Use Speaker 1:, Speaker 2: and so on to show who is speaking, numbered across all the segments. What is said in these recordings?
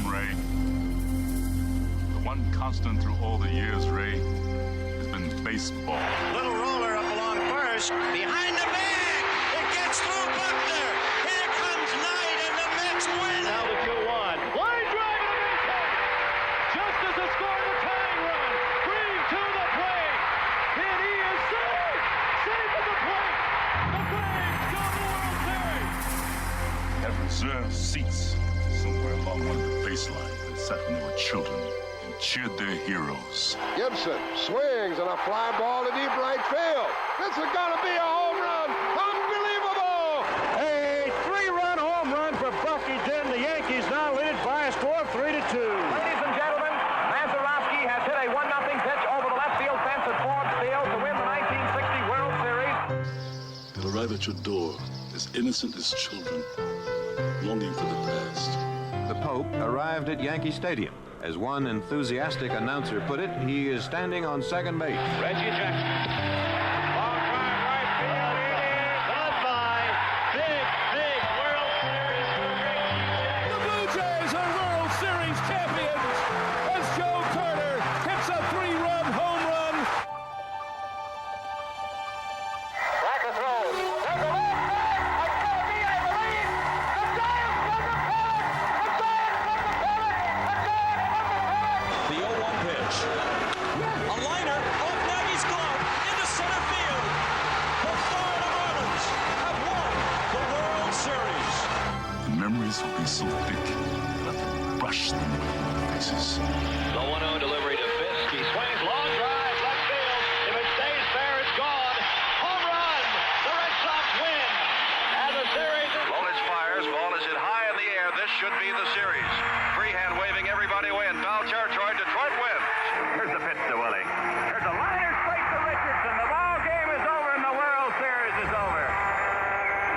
Speaker 1: Ray. The one constant through all the years, Ray, has been baseball.
Speaker 2: Little roller up along first, behind the bag. It gets through Buckner. Here comes Knight, and the Mets win. Now the 2-1. Line drive to the base. Just as the score the tying run. Green to the plate. And he is saved. Saved at the plate. The Braves go to the World Series.
Speaker 1: Have reserved seats somewhere along one of the baselines that sat when they were children and cheered their heroes.
Speaker 3: Gibson swings and a fly ball to deep right field. This is going to be a home run. Unbelievable!
Speaker 2: A 3-run home run for Bucky Dent. The Yankees now lead by a score of 3-2.
Speaker 4: Ladies and gentlemen, Mazeroski has hit a 1-0 pitch over the left field fence at Forbes Field to win the 1960 World Series.
Speaker 1: They'll arrive at your door as innocent as children, longing for the past.
Speaker 5: The Pope arrived at Yankee Stadium. As one enthusiastic announcer put it, he is standing on second base.
Speaker 4: Reggie Jackson. Long drive right field. It is goodbye. Big World Series for Reggie Jackson.
Speaker 6: The Blue Jays are World Series champions as Joe Carter hits a 3-run home run.
Speaker 4: Racker throws. There's a left back. It's going to be, I believe, the Giants from the pennant. The Giants from the pennant. The Giants from the pennant.
Speaker 7: The 0-1 pitch. A liner off Nagy's glove into center field. The Florida Marlins have won the World Series.
Speaker 1: The memories will be so thick that I can brush them away from their faces.
Speaker 4: The 1-0 delivery to Fisk. He swings, long drive, left field. If it stays fair, it's gone. Home run. The Red Sox win. And the series is...
Speaker 8: Lolich fires. Ball is hit high in the air. This should be the series. Freehand waving everybody away in foul territory. Detroit wins. Here's the pitch to Willie. Here's a liner straight to Richardson. The ball game is over and the World Series is over.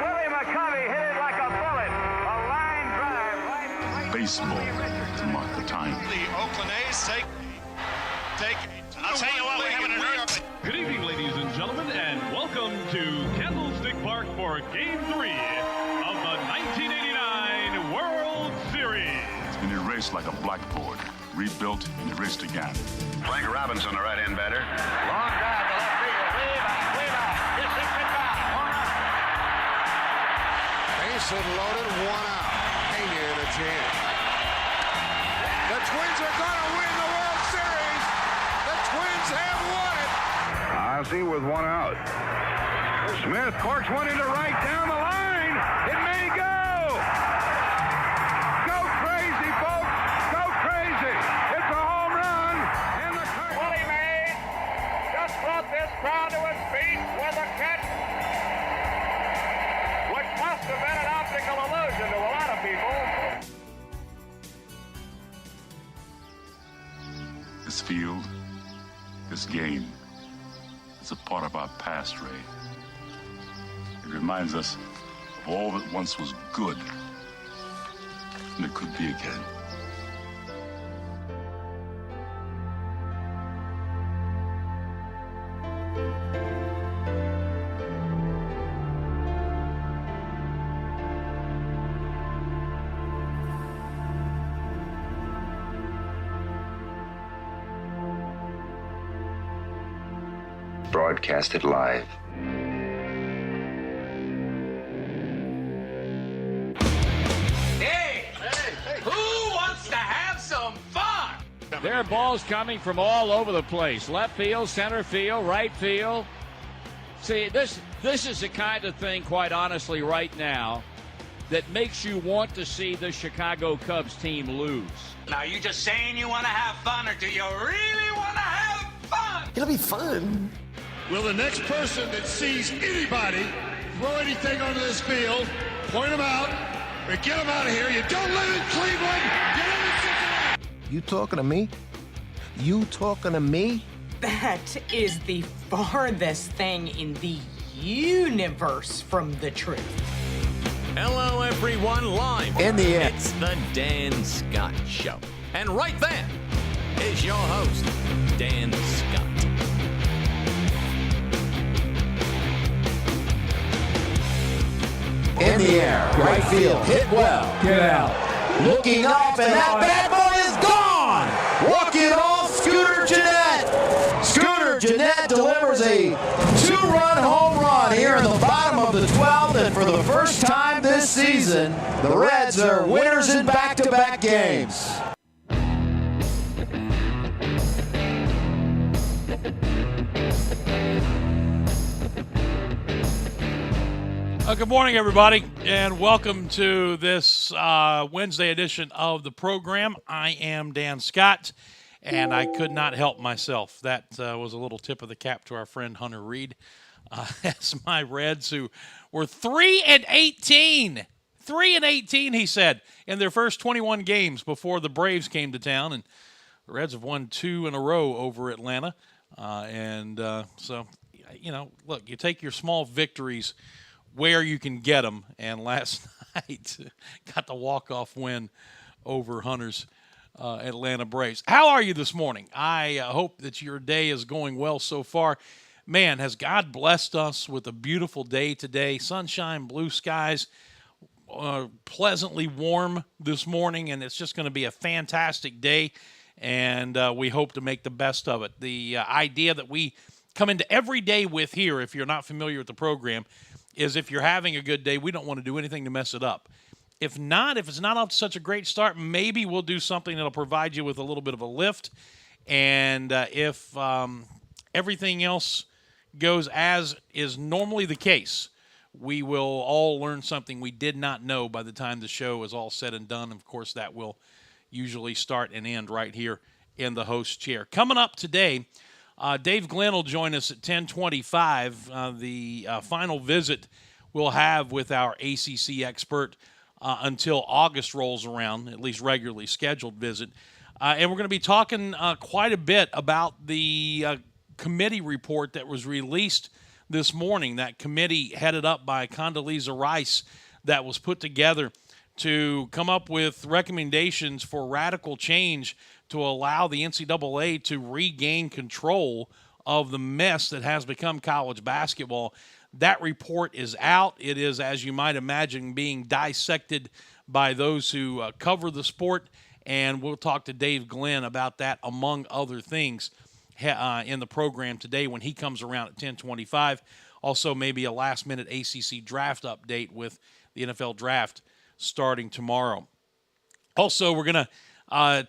Speaker 8: Willie McCovey hit it like a bullet. A line drive right
Speaker 1: Baseball to mark the time.
Speaker 2: The Oakland A's take. I'll tell you what, we're having an
Speaker 6: Good evening, ladies and gentlemen, and welcome to Candlestick Park for Game 3 of the 1989 World Series.
Speaker 1: It's been erased like a blackboard, rebuilt and erased again.
Speaker 8: Frank Robinson, the right-hand batter.
Speaker 4: Long drive to left field. Way back. It's hit back.
Speaker 3: Base hit loaded, 1 out. Pena in a chance. The Twins are going to win the World Series. The Twins have won it.
Speaker 8: Ozzie with 1 out. Smith corks one into right down the line. It may go. Go crazy, folks. Go crazy. It's a home run. And the
Speaker 4: Willie Mays just brought this crowd to its feet with a catch, which must have been an optical illusion to a lot of people.
Speaker 1: This field, this game, is a part of our past, Ray. It reminds us of all that once was good, and it could be again.
Speaker 9: Broadcasted live.
Speaker 7: Hey! Who wants to have some fun?
Speaker 6: There are balls coming from all over the place. Left field, center field, right field. See, this is the kind of thing, quite honestly, right now, that makes you want to see the Chicago Cubs team lose.
Speaker 7: Now, are you just saying you want to have fun, or do you really want to have fun?
Speaker 3: It'll be fun.
Speaker 6: Will the next person that sees anybody throw anything onto this field, point them out, or get them out of here? You don't live in Cleveland. You live in Cincinnati.
Speaker 3: You talking to me? You talking to me?
Speaker 9: That is the farthest thing in the universe from the truth.
Speaker 10: Hello, everyone, live
Speaker 11: in the air.
Speaker 10: It's the Dan Scott Show. And right there is your host, Dan Scott.
Speaker 11: In the air, right field, hit well, get out. Looking off, and that bad boy is gone! Walking off, Scooter Gennett. Scooter Gennett delivers a two-run home run here in the bottom of the 12th, and for the first time this season, the Reds are winners in back-to-back games.
Speaker 12: Good morning, everybody, and welcome to this Wednesday edition of the program. I am Dan Scott, and I could not help myself. That was a little tip of the cap to our friend Hunter Reed. As my Reds, who were 3-18, 3-18, he said, in their first 21 games before the Braves came to town, and the Reds have won 2 in a row over Atlanta. So, you know, look, you take your small victories where you can get them, and last night got the walk-off win over Hunter's Atlanta Braves. How are you this morning? I hope that your day is going well so far. Man, has God blessed us with a beautiful day today. Sunshine, blue skies, pleasantly warm this morning, and it's just going to be a fantastic day, and we hope to make the best of it. The idea that we come into every day with here, if you're not familiar with the program, is if you're having a good day, we don't want to do anything to mess it up. If it's not off to such a great start, maybe we'll do something that'll provide you with a little bit of a lift. And if everything else goes as is normally the case, we will all learn something we did not know by the time the show is all said and done. Of course, that will usually start and end right here in the host chair. Coming up today, Dave Glenn will join us at 10:25. The final visit we'll have with our ACC expert until August rolls around, at least regularly scheduled visit. And we're going to be talking quite a bit about the committee report that was released this morning, that committee headed up by Condoleezza Rice that was put together to come up with recommendations for radical change to allow the NCAA to regain control of the mess that has become college basketball. That report is out. It is, as you might imagine, being dissected by those who cover the sport, and we'll talk to Dave Glenn about that, among other things, in the program today when he comes around at 10:25. Also, maybe a last-minute ACC draft update with the NFL draft starting tomorrow. Also, we're going to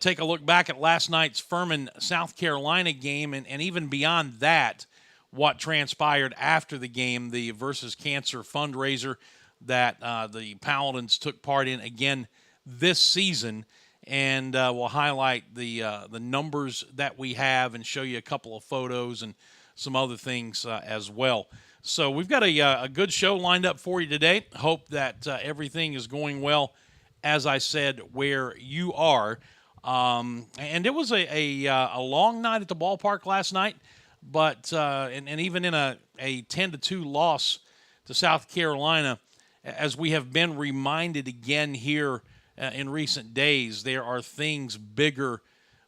Speaker 12: take a look back at last night's Furman, South Carolina game, and even beyond that, what transpired after the game, the Versus Cancer fundraiser that the Paladins took part in again this season, and we'll highlight the numbers that we have and show you a couple of photos and some other things as well. So we've got a good show lined up for you today. Hope that everything is going well, as I said, where you are. And it was a long night at the ballpark last night, but and even in a 10-2 loss to South Carolina, as we have been reminded again here in recent days, there are things bigger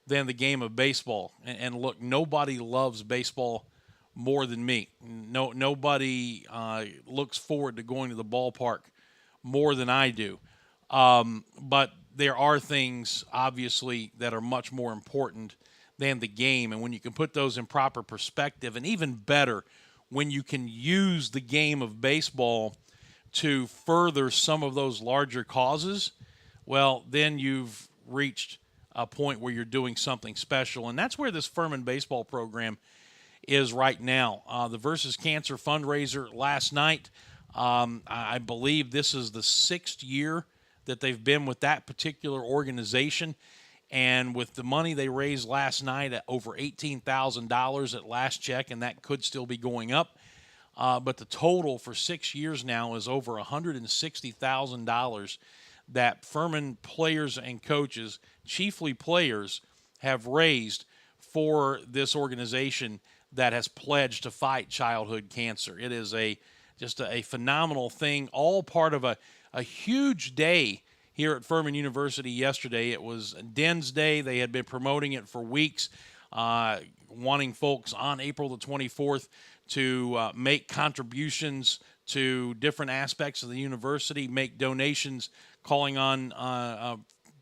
Speaker 12: than the game of baseball. And look, nobody loves baseball more than me. Nobody looks forward to going to the ballpark more than I do. But there are things, obviously, that are much more important than the game. And when you can put those in proper perspective, and even better, when you can use the game of baseball to further some of those larger causes, well, then you've reached a point where you're doing something special. And that's where this Furman baseball program is right now. The Versus Cancer fundraiser last night, I believe this is the 6th year that they've been with that particular organization. And with the money they raised last night at over $18,000 at last check, and that could still be going up. But the total for 6 years now is over $160,000 that Furman players and coaches, chiefly players, have raised for this organization that has pledged to fight childhood cancer. It is just a phenomenal thing, all part of a huge day here at Furman University yesterday. It was Den's Day. They had been promoting it for weeks, wanting folks on April the 24th to make contributions to different aspects of the university, make donations, calling on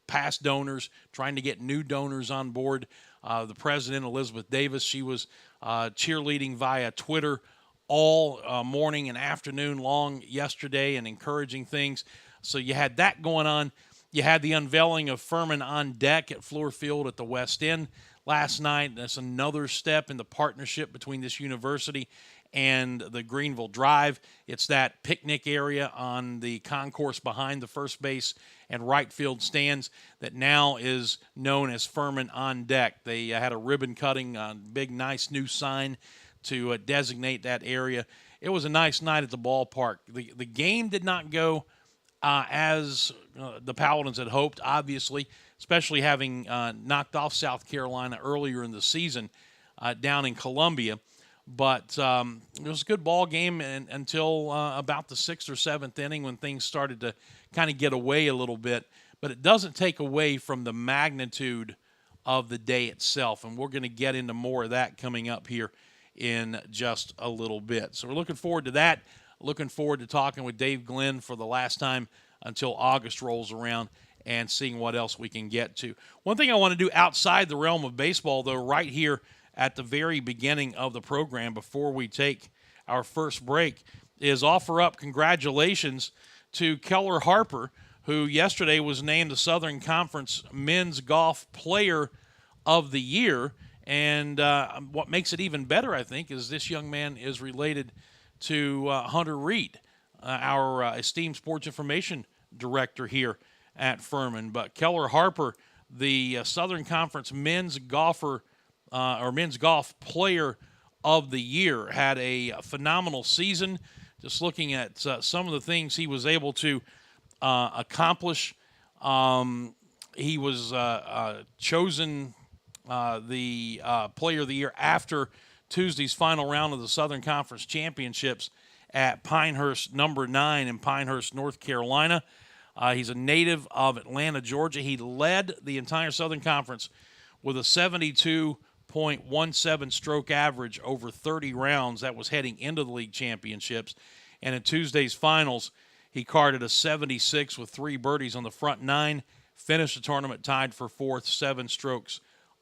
Speaker 12: past donors, trying to get new donors on board. The president, Elizabeth Davis, she was cheerleading via Twitter all morning and afternoon long yesterday and encouraging things. So you had that going on. You had the unveiling of Furman on Deck at Fluor Field at the West End last night. That's another step in the partnership between this university and the Greenville Drive. It's that picnic area on the concourse behind the first base and right field stands that now is known as Furman on Deck. They had a ribbon cutting, a big, nice new sign to designate that area. It was a nice night at the ballpark. The game did not go as the Paladins had hoped, obviously, especially having knocked off South Carolina earlier in the season down in Columbia. But it was a good ball game until about the 6th or 7th inning when things started to kind of get away a little bit. But it doesn't take away from the magnitude of the day itself, and we're going to get into more of that coming up here in just a little bit. So we're looking forward to that. Looking forward to talking with Dave Glenn for the last time until August rolls around and seeing what else we can get to. One thing I want to do outside the realm of baseball, though, right here at the very beginning of the program before we take our first break, is offer up congratulations to Keller Harper, who yesterday was named the Southern Conference Men's Golf Player of the Year. And what makes it even better, I think, is this young man is related to Hunter Reed, our esteemed sports information director here at Furman. But Keller Harper, the Southern Conference Men's Golf Player of the Year, had a phenomenal season. Just looking at some of the things he was able to accomplish, he was chosen the Player of the Year after Tuesday's final round of the Southern Conference Championships at Pinehurst number 9 in Pinehurst, North Carolina. He's a native of Atlanta, Georgia. He led the entire Southern Conference with a 72.17 stroke average over 30 rounds. That was heading into the league championships. And in Tuesday's finals, he carded a 76 with 3 birdies on the front 9, finished the tournament tied for 4th, 7 strokes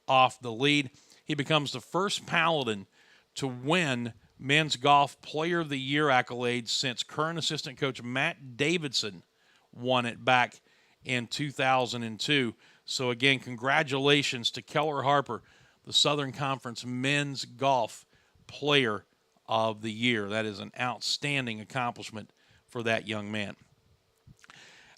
Speaker 12: off the lead. He becomes the first Paladin to win Men's Golf Player of the Year accolades since current assistant coach Matt Davidson won it back in 2002. So again, congratulations to Keller Harper, the Southern Conference Men's Golf Player of the Year. That is an outstanding accomplishment for that young man.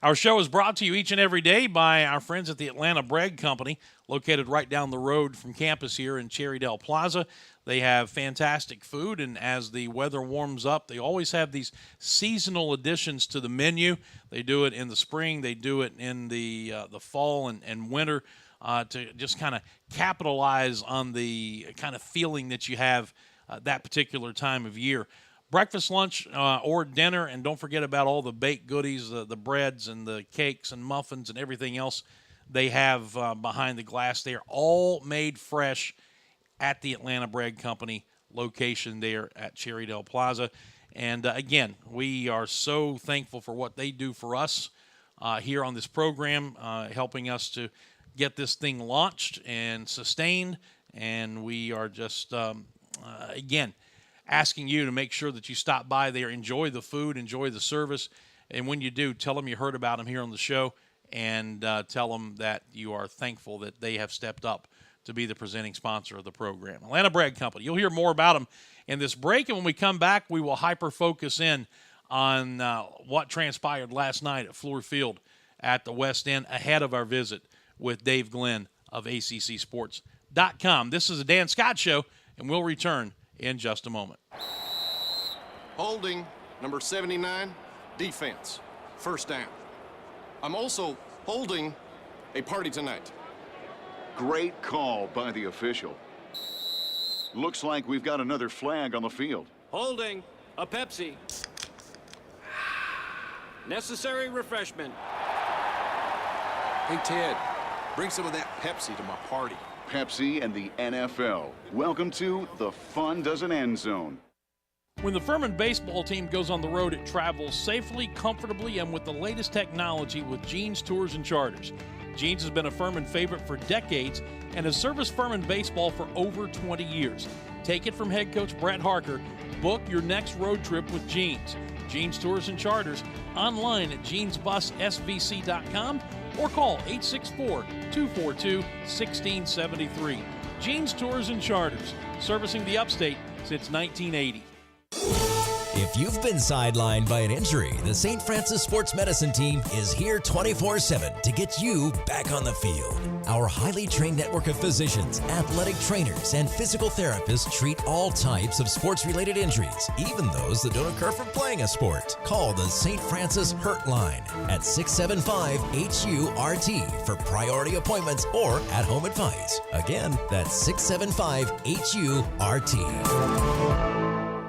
Speaker 12: Our show is brought to you each and every day by our friends at the Atlanta Bread Company, located right down the road from campus here in Cherrydale Plaza. They have fantastic food, and as the weather warms up, they always have these seasonal additions to the menu. They do it in the spring. They do it in the fall and winter to just kind of capitalize on the kind of feeling that you have that particular time of year. Breakfast, lunch, or dinner, and don't forget about all the baked goodies, the breads and the cakes and muffins and everything else they have behind the glass. They are all made fresh at the Atlanta Bread Company location there at Cherrydale Plaza. And again, we are so thankful for what they do for us here on this program, helping us to get this thing launched and sustained. And we are just, again, asking you to make sure that you stop by there, enjoy the food, enjoy the service. And when you do, tell them you heard about them here on the show, and tell them that you are thankful that they have stepped up to be the presenting sponsor of the program. Atlanta Bread Company. You'll hear more about them in this break, and when we come back, we will hyper-focus in on what transpired last night at Fluor Field at the West End ahead of our visit with Dave Glenn of ACCSports.com. This is the Dan Scott Show, and we'll return in just a moment.
Speaker 13: Holding, number 79, defense, first down. I'm also holding a party tonight.
Speaker 14: Great call by the official. Looks like we've got another flag on the field.
Speaker 7: Holding. A Pepsi. Necessary refreshment.
Speaker 13: Hey, Ted, bring some of that Pepsi to my party.
Speaker 14: Pepsi and the NFL. Welcome to the Fun Doesn't End Zone.
Speaker 12: When the Furman baseball team goes on the road, it travels safely, comfortably, and with the latest technology with Jeans Tours and Charters. Jeans has been a Furman favorite for decades and has serviced Furman baseball for over 20 years. Take it from head coach Brett Harker. Book your next road trip with Jeans. Jeans Tours and Charters, online at jeansbussvc.com or call 864-242-1673. Jeans Tours and Charters, servicing the upstate since 1980.
Speaker 15: If you've been sidelined by an injury, the St. Francis Sports Medicine team is here 24/7 to get you back on the field. Our highly trained network of physicians, athletic trainers, and physical therapists treat all types of sports-related injuries, even those that don't occur from playing a sport. Call the St. Francis Hurt Line at 675-HURT for priority appointments or at-home advice. Again, that's 675-HURT.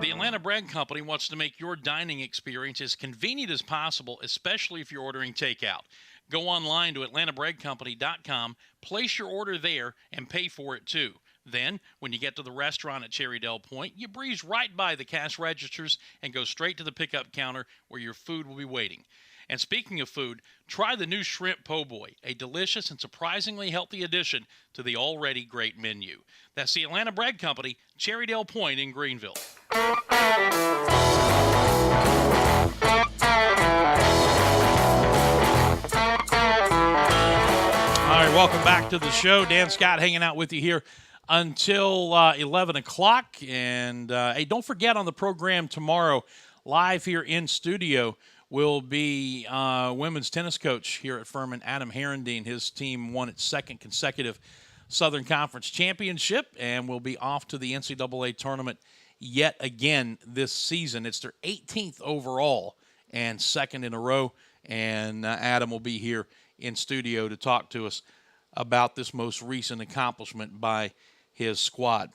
Speaker 12: The Atlanta Bread Company wants to make your dining experience as convenient as possible, especially if you're ordering takeout. Go online to atlantabreadcompany.com, place your order there, and pay for it too. Then, when you get to the restaurant at Cherrydale Point, you breeze right by the cash registers and go straight to the pickup counter where your food will be waiting. And speaking of food, try the new Shrimp Po' Boy, a delicious and surprisingly healthy addition to the already great menu. That's the Atlanta Bread Company, Cherrydale Point in Greenville. All right, welcome back to the show. Dan Scott hanging out with you here until 11 o'clock. And, hey, don't forget on the program tomorrow, live here in studio, will be women's tennis coach here at Furman, Adam Herendeen. His team won its second consecutive Southern Conference championship and will be off to the NCAA tournament yet again this season. It's their 18th overall and second in a row, and Adam will be here in studio to talk to us about this most recent accomplishment by his squad.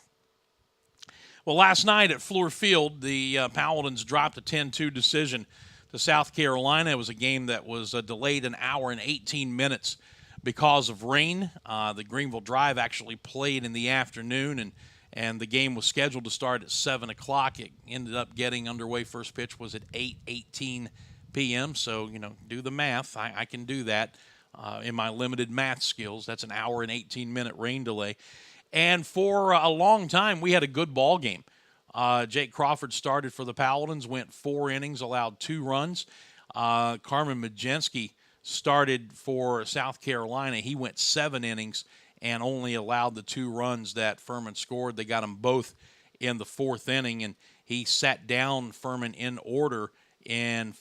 Speaker 12: Well, last night at Fluor Field, the Paladins dropped a 10-2 decision to South Carolina. It was a game that was delayed an hour and 18 minutes because of rain. The Greenville Drive actually played in the afternoon, and the game was scheduled to start at 7 o'clock. It ended up getting underway. First pitch was at 8:18 p.m., so, do the math. I can do that in my limited math skills. That's an hour and 18-minute rain delay. And for a long time, we had a good ball game. Jake Crawford started for the Paladins, went 4 innings, allowed 2 runs. Carmen Majensky started for South Carolina. He went 7 innings and only allowed the 2 runs that Furman scored. They got them both in the 4th inning, and he sat down Furman in order in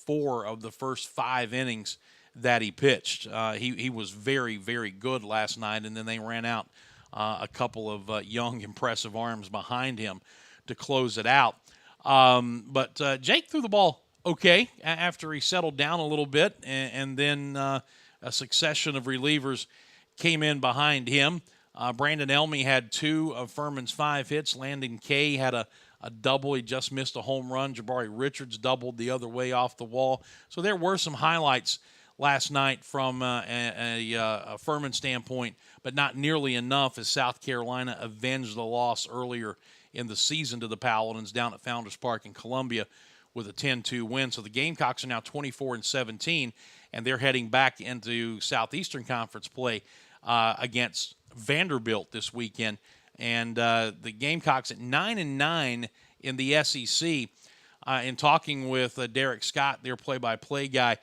Speaker 12: 4 of the first 5 innings that he pitched. He was very, very good last night, and then they ran out a couple of young, impressive arms behind him to close it out. But Jake threw the ball okay after he settled down a little bit, and then a succession of relievers came in behind him. Brandon Elmy had 2 of Furman's 5 hits. Landon Kay had a double. He just missed a home run. Jabari Richards doubled the other way off the wall. So there were some highlights last night from a Furman standpoint, but not nearly enough as South Carolina avenged the loss earlier in the season to the Paladins down at Founders Park in Columbia with a 10-2 win. So the Gamecocks are now 24-17, and they're heading back into Southeastern Conference play against Vanderbilt this weekend. And the Gamecocks at 9-9 in the SEC. In talking with Derek Scott, their play-by-play guy,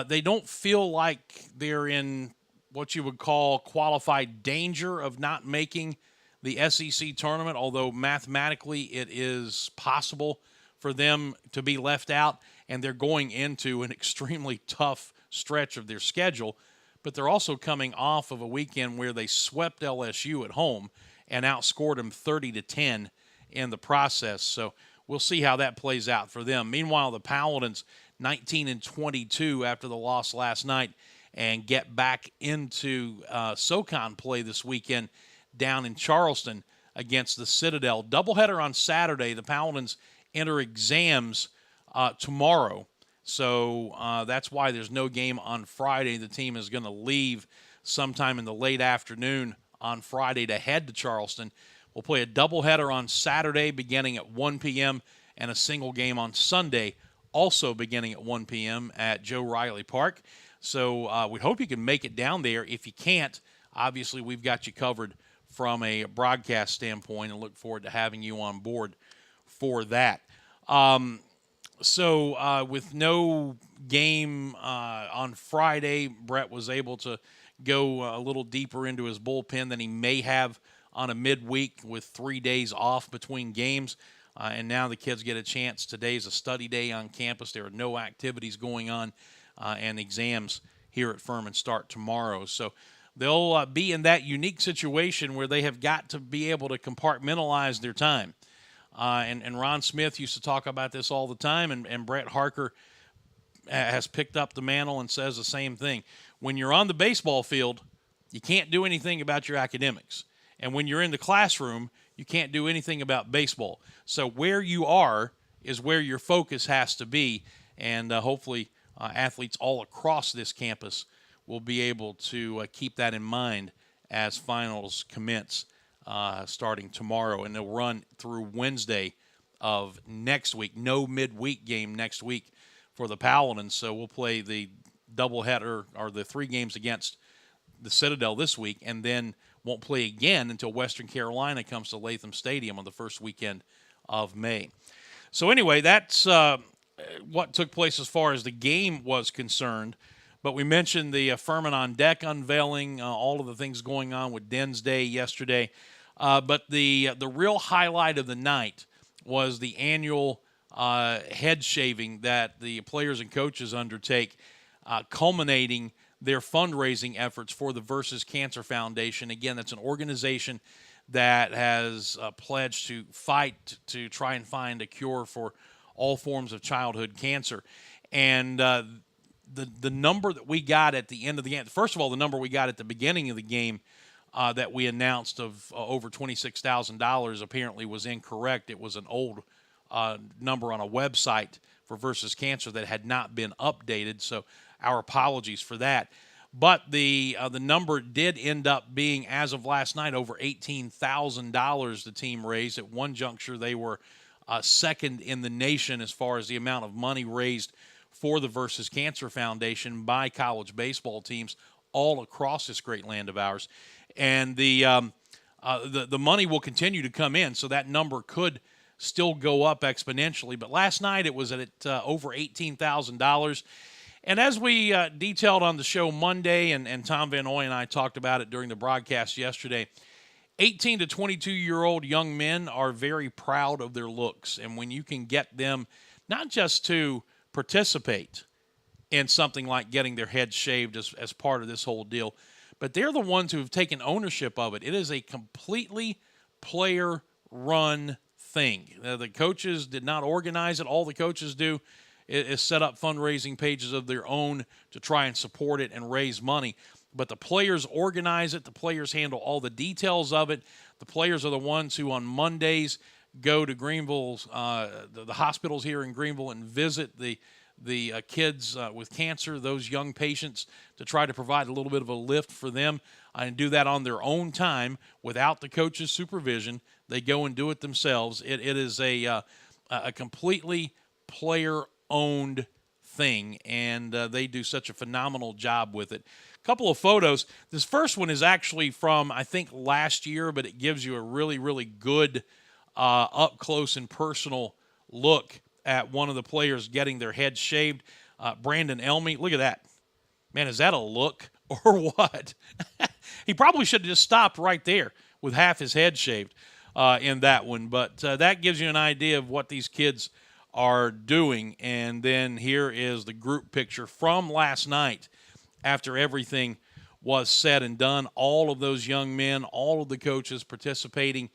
Speaker 12: they don't feel like they're in what you would call qualified danger of not making the SEC tournament, although mathematically it is possible for them to be left out, and they're going into an extremely tough stretch of their schedule. But they're also coming off of a weekend where they swept LSU at home and outscored them 30-10 in the process. So we'll see how that plays out for them. Meanwhile, the Paladins 19-22 after the loss last night and get back into SoCon play this weekend down in Charleston against the Citadel. Doubleheader on Saturday. The Paladins enter exams tomorrow. So that's why there's no game on Friday. The team is going to leave sometime in the late afternoon on Friday to head to Charleston. We'll play a doubleheader on Saturday beginning at 1 p.m. and a single game on Sunday also beginning at 1 p.m. at Joe Riley Park. So we hope you can make it down there. If you can't, obviously we've got you covered from a broadcast standpoint and look forward to having you on board for that. So with no game on Friday, Brett was able to go a little deeper into his bullpen than he may have on a midweek with 3 days off between games. And now the kids get a chance. Today's a study day on campus. There are no activities going on, and exams here at Furman start tomorrow. So they'll be in that unique situation where they have got to be able to compartmentalize their time. And Ron Smith used to talk about this all the time, and Brett Harker has picked up the mantle and says the same thing. When you're on the baseball field, you can't do anything about your academics. And when you're in the classroom, you can't do anything about baseball. So where you are is where your focus has to be, and hopefully athletes all across this campus will be able to keep that in mind as finals commence starting tomorrow, and they'll run through Wednesday of next week. No midweek game next week for the Paladins, so we'll play the doubleheader or the 3 games against the Citadel this week, and then won't play again until Western Carolina comes to Latham Stadium on the first weekend of May. So anyway, that's what took place as far as the game was concerned. But we mentioned the Furman on Deck unveiling, all of the things going on with Den's Day yesterday. But the real highlight of the night was the annual head shaving that the players and coaches undertake, culminating their fundraising efforts for the Versus Cancer Foundation. Again, that's an organization that has pledged to fight to try and find a cure for all forms of childhood cancer. And the number that we got at the end of the game, first of all, the number we got at the beginning of the game that we announced of over $26,000 apparently was incorrect. It was an old number on a website for Versus Cancer that had not been updated, so our apologies for that. But the number did end up being, as of last night, over $18,000 the team raised. At one juncture, they were second in the nation as far as the amount of money raised for the Versus Cancer Foundation by college baseball teams all across this great land of ours. And the money will continue to come in, so that number could still go up exponentially. But last night it was at over $18,000. And as we detailed on the show Monday, and Tom Van Noy and I talked about it during the broadcast yesterday, 18 to 22-year-old young men are very proud of their looks. And when you can get them not just to participate in something like getting their heads shaved as part of this whole deal, but they're the ones who have taken ownership of it. It is a completely player-run thing. The coaches did not organize it. All the coaches do is set up fundraising pages of their own to try and support it and raise money. But the players organize it. The players handle all the details of it. The players are the ones who on Mondays go to Greenville's, the hospitals here in Greenville, and visit the kids with cancer, those young patients, to try to provide a little bit of a lift for them and do that on their own time without the coach's supervision. They go and do it themselves. It is a completely player-owned thing, and they do such a phenomenal job with it. A couple of photos. This first one is actually from, I think, last year, but it gives you a really, really good up-close and personal look at one of the players getting their head shaved. Brandon Elmy, look at that. Man, is that a look or what? He probably should have just stopped right there with half his head shaved in that one. But that gives you an idea of what these kids are doing. And then here is the group picture from last night after everything was said and done. All of those young men, all of the coaches participating,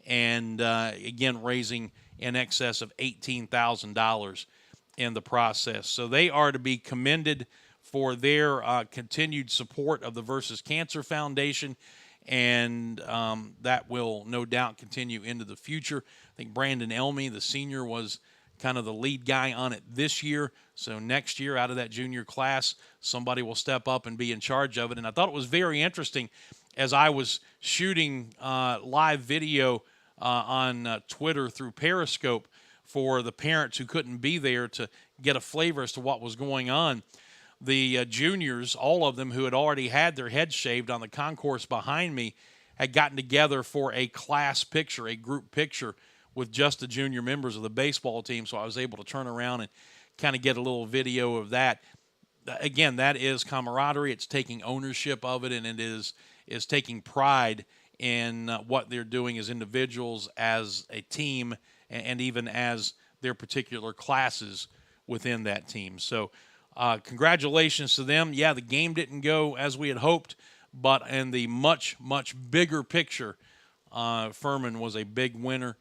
Speaker 12: and again, raising in excess of $18,000 in the process. So they are to be commended for their continued support of the Versus Cancer Foundation. and that will no doubt continue into the future. I think Brandon Elmy, the senior, was kind of the lead guy on it this year. So next year, out of that junior class, somebody will step up and be in charge of it. And I thought it was very interesting as I was shooting live video on Twitter through Periscope for the parents who couldn't be there to get a flavor as to what was going on. The juniors, all of them who had already had their heads shaved on the concourse behind me, had gotten together for a class picture, a group picture with just the junior members of the baseball team. So I was able to turn around and kind of get a little video of that. Again, that is camaraderie. It's taking ownership of it, and it is taking pride in what they're doing as individuals, as a team, and even as their particular classes within that team. So congratulations to them. Yeah, the game didn't go as we had hoped, but in the much, much bigger picture, Furman was a big winner.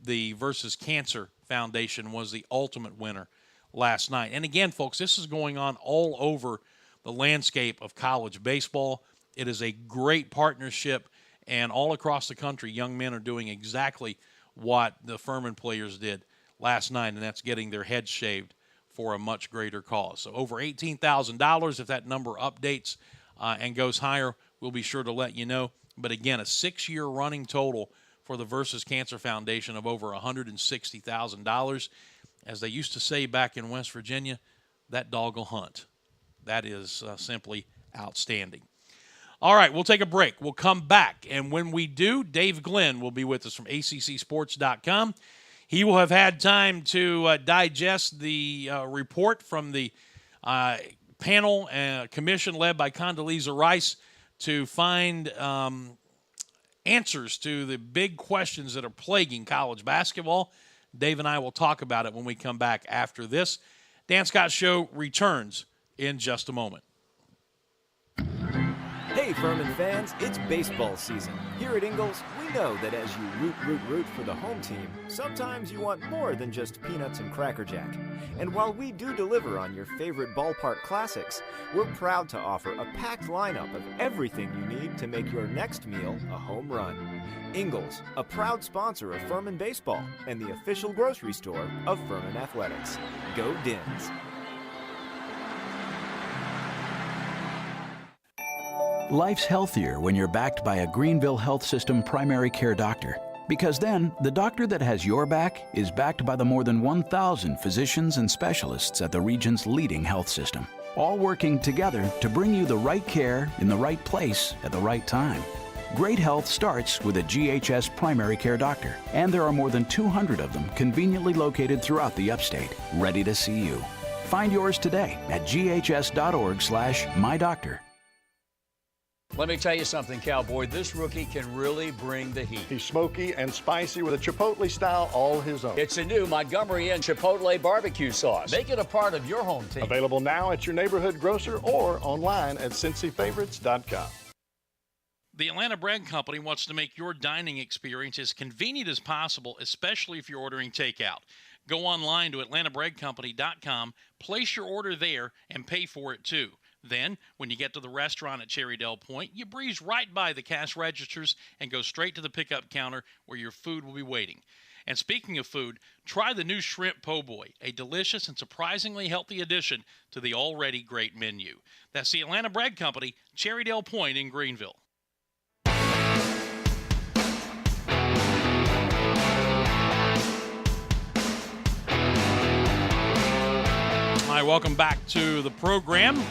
Speaker 12: The Versus Cancer Foundation was the ultimate winner last night. And again, folks, this is going on all over the landscape of college baseball. It is a great partnership, and all across the country, young men are doing exactly what the Furman players did last night, and that's getting their heads shaved for a much greater cause. So over $18,000. If that number updates and goes higher, we'll be sure to let you know. But again, a 6-year running total for the Versus Cancer Foundation of over $160,000. As they used to say back in West Virginia, that dog will hunt. That is simply outstanding. All right, we'll take a break. We'll come back, and when we do, Dave Glenn will be with us from ACCSports.com. He will have had time to digest the report from the panel and commission led by Condoleezza Rice to find answers to the big questions that are plaguing college basketball. Dave and I will talk about it when we come back after this. Dan Scott Show returns in just a moment.
Speaker 16: Hey, Furman fans, it's baseball season. Here at Ingalls, we know that as you root for the home team, sometimes you want more than just peanuts and Cracker Jack. And while we do deliver on your favorite ballpark classics, we're proud to offer a packed lineup of everything you need to make your next meal a home run. Ingalls, a proud sponsor of Furman Baseball and the official grocery store of Furman Athletics. Go Dins!
Speaker 17: Life's healthier when you're backed by a Greenville Health System primary care doctor. Because then, the doctor that has your back is backed by the more than 1,000 physicians and specialists at the region's leading health system, all working together to bring you the right care in the right place at the right time. Great health starts with a GHS primary care doctor, and there are more than 200 of them conveniently located throughout the upstate, ready to see you. Find yours today at ghs.org/mydoctor.
Speaker 18: Let me tell you something, Cowboy. This rookie can really bring the heat.
Speaker 19: He's smoky and spicy with a Chipotle style all his own.
Speaker 18: It's a new Montgomery Inn Chipotle barbecue sauce. Make it a part of your home team.
Speaker 19: Available now at your neighborhood grocer or online at CincyFavorites.com.
Speaker 12: The Atlanta Bread Company wants to make your dining experience as convenient as possible, especially if you're ordering takeout. Go online to AtlantaBreadCompany.com, place your order there, and pay for it too. Then, when you get to the restaurant at Cherrydale Point, you breeze right by the cash registers and go straight to the pickup counter where your food will be waiting. And speaking of food, try the new Shrimp Po' Boy, a delicious and surprisingly healthy addition to the already great menu. That's the Atlanta Bread Company, Cherrydale Point in Greenville. Hi, welcome back to the program.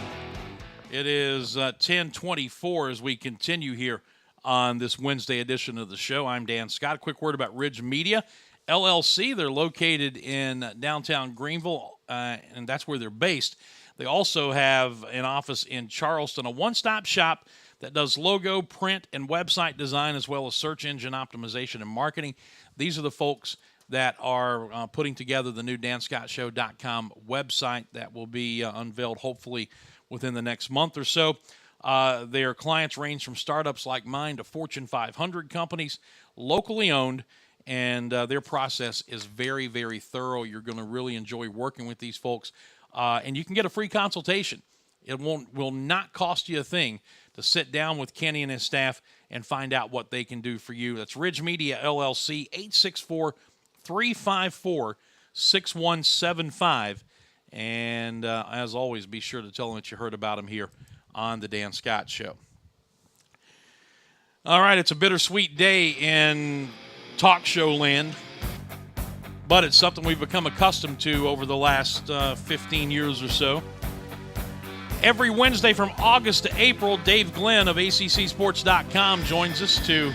Speaker 12: It is 10:24 as we continue here on this Wednesday edition of the show. I'm Dan Scott. A quick word about Ridge Media, LLC. They're located in downtown Greenville, and that's where they're based. They also have an office in Charleston, a one-stop shop that does logo, print, and website design, as well as search engine optimization and marketing. These are the folks that are putting together the new DanScottShow.com website that will be unveiled hopefully within the next month or so. Their clients range from startups like mine to Fortune 500 companies, locally owned, and their process is very, very thorough. You're going to really enjoy working with these folks, and you can get a free consultation. It will not cost you a thing to sit down with Kenny and his staff and find out what they can do for you. That's Ridge Media LLC, 864-354-6175. And as always, be sure to tell them that you heard about them here on the Dan Scott Show. All right, it's a bittersweet day in talk show land, but it's something we've become accustomed to over the last 15 years or so. Every Wednesday from August to April, Dave Glenn of ACCSports.com joins us to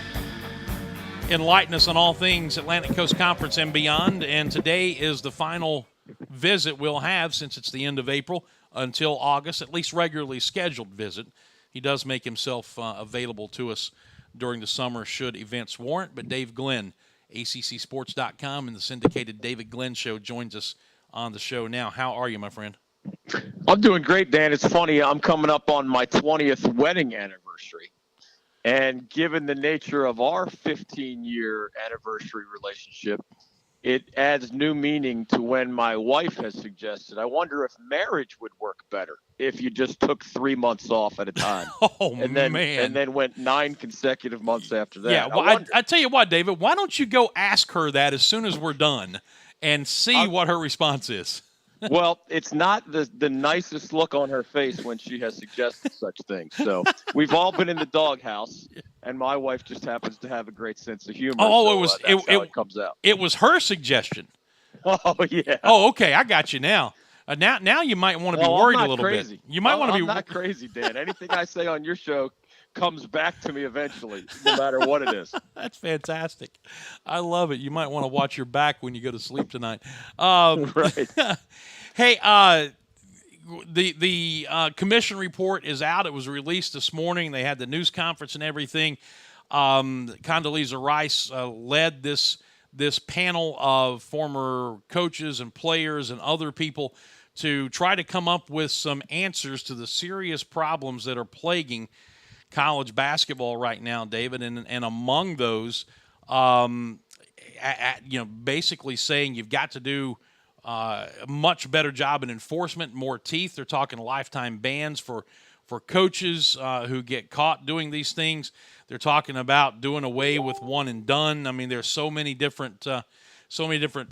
Speaker 12: enlighten us on all things Atlantic Coast Conference and beyond. And today is the final visit we'll have, since it's the end of April, until August, at least regularly scheduled visit. He does make himself available to us during the summer should events warrant. But Dave Glenn, ACCSports.com, and the syndicated David Glenn Show, joins us on the show now. How are you, my friend?
Speaker 20: I'm doing great, Dan. It's funny, I'm coming up on my 20th wedding anniversary. And given the nature of our 15-year anniversary relationship, it adds new meaning to when my wife has suggested, I wonder if marriage would work better if you just took 3 months off at a time.
Speaker 12: Man.
Speaker 20: And then went 9 consecutive months after that.
Speaker 12: Yeah, well, I tell you what, David, why don't you go ask her that as soon as we're done and see what her response is?
Speaker 20: Well, it's not the nicest look on her face when she has suggested such things. So we've all been in the doghouse, and my wife just happens to have a great sense of humor.
Speaker 12: Oh,
Speaker 20: so,
Speaker 12: that's
Speaker 20: how it comes out.
Speaker 12: It was her suggestion.
Speaker 20: Oh, yeah.
Speaker 12: Oh, okay, I got you now. Now you might want to be worried a little
Speaker 20: crazy.
Speaker 12: bit. You might want to be.
Speaker 20: I'm not crazy, Dan. Anything I say on your show comes back to me eventually, no matter what it is.
Speaker 12: That's fantastic. I love it. You might want to watch your back when you go to sleep tonight. Right. Hey, the commission report is out. It was released this morning. They had the news conference and everything. Condoleezza Rice led this panel of former coaches and players and other people to try to come up with some answers to the serious problems that are plaguing college basketball right now, David. And among those, basically saying you've got to do a much better job in enforcement, more teeth. They're talking lifetime bans for coaches who get caught doing these things. They're talking about doing away with one and done. I mean, there's so many different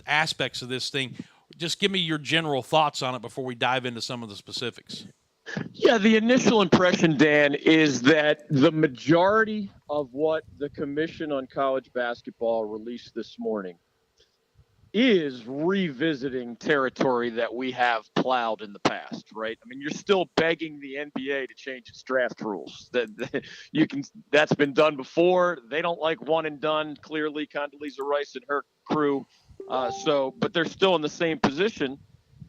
Speaker 12: aspects of this thing. Just give me your general thoughts on it before we dive into some of the specifics.
Speaker 20: Yeah, the initial impression, Dan, is that the majority of what the Commission on College Basketball released this morning is revisiting territory that we have plowed in the past, right? I mean, you're still begging the NBA to change its draft rules. That's been done before. They don't like one and done. Clearly, Condoleezza Rice and her crew. But they're still in the same position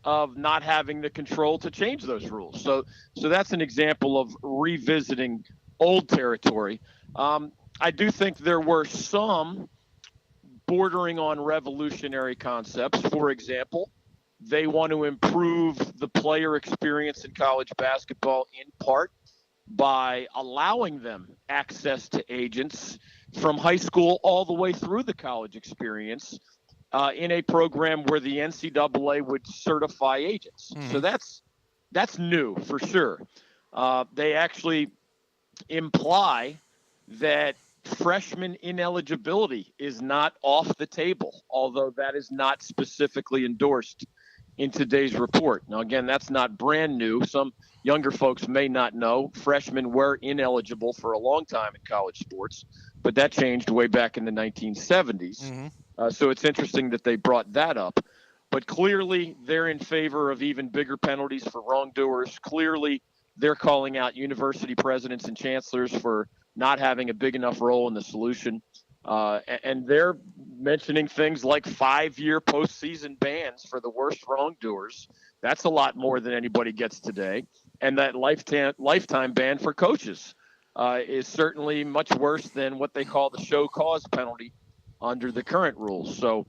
Speaker 20: of not having the control to change those rules. So that's an example of revisiting old territory. I do think there were some bordering on revolutionary concepts. For example, they want to improve the player experience in college basketball in part by allowing them access to agents from high school all the way through the college experience in a program where the NCAA would certify agents. Mm-hmm. So that's new for sure. They actually imply that freshman ineligibility is not off the table, although that is not specifically endorsed in today's report. Now, again, that's not brand new. Some younger folks may not know freshmen were ineligible for a long time in college sports, but that changed way back in the 1970s. Mm-hmm. So it's interesting that they brought that up. But clearly, they're in favor of even bigger penalties for wrongdoers. Clearly, they're calling out university presidents and chancellors for not having a big enough role in the solution. And they're mentioning things like 5-year postseason bans for the worst wrongdoers. That's a lot more than anybody gets today. And that lifetime ban for coaches is certainly much worse than what they call the show cause penalty under the current rules. So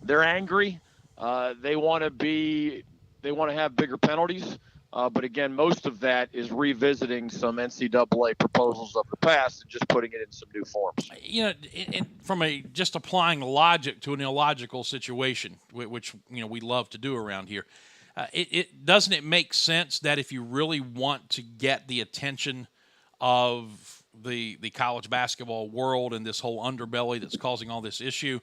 Speaker 20: they're angry. They want to have bigger penalties. But again, most of that is revisiting some NCAA proposals of the past and just putting it in some new forms.
Speaker 12: From just applying logic to an illogical situation, which we love to do around here, doesn't it make sense that if you really want to get the attention of the college basketball world and this whole underbelly that's causing all this issue,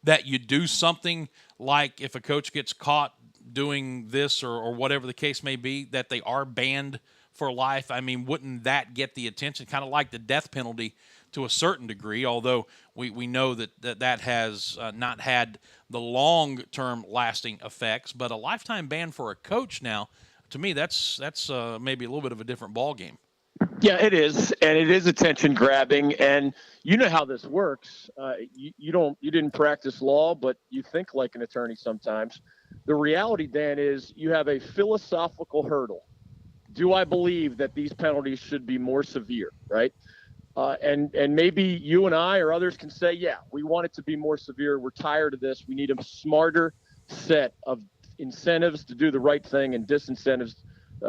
Speaker 12: that you do something like if a coach gets caught doing this or whatever the case may be, that they are banned for life? I mean, wouldn't that get the attention, kind of like the death penalty to a certain degree, although we know that has not had the long-term lasting effects. But a lifetime ban for a coach now, to me, that's maybe a little bit of a different ballgame.
Speaker 20: Yeah, it is, and it is attention grabbing, and you know how this works. You didn't practice law, but you think like an attorney sometimes. The reality, Dan, is you have a philosophical hurdle. Do I believe that these penalties should be more severe, right? And maybe you and I or others can say, yeah, we want it to be more severe. We're tired of this. We need a smarter set of incentives to do the right thing and disincentives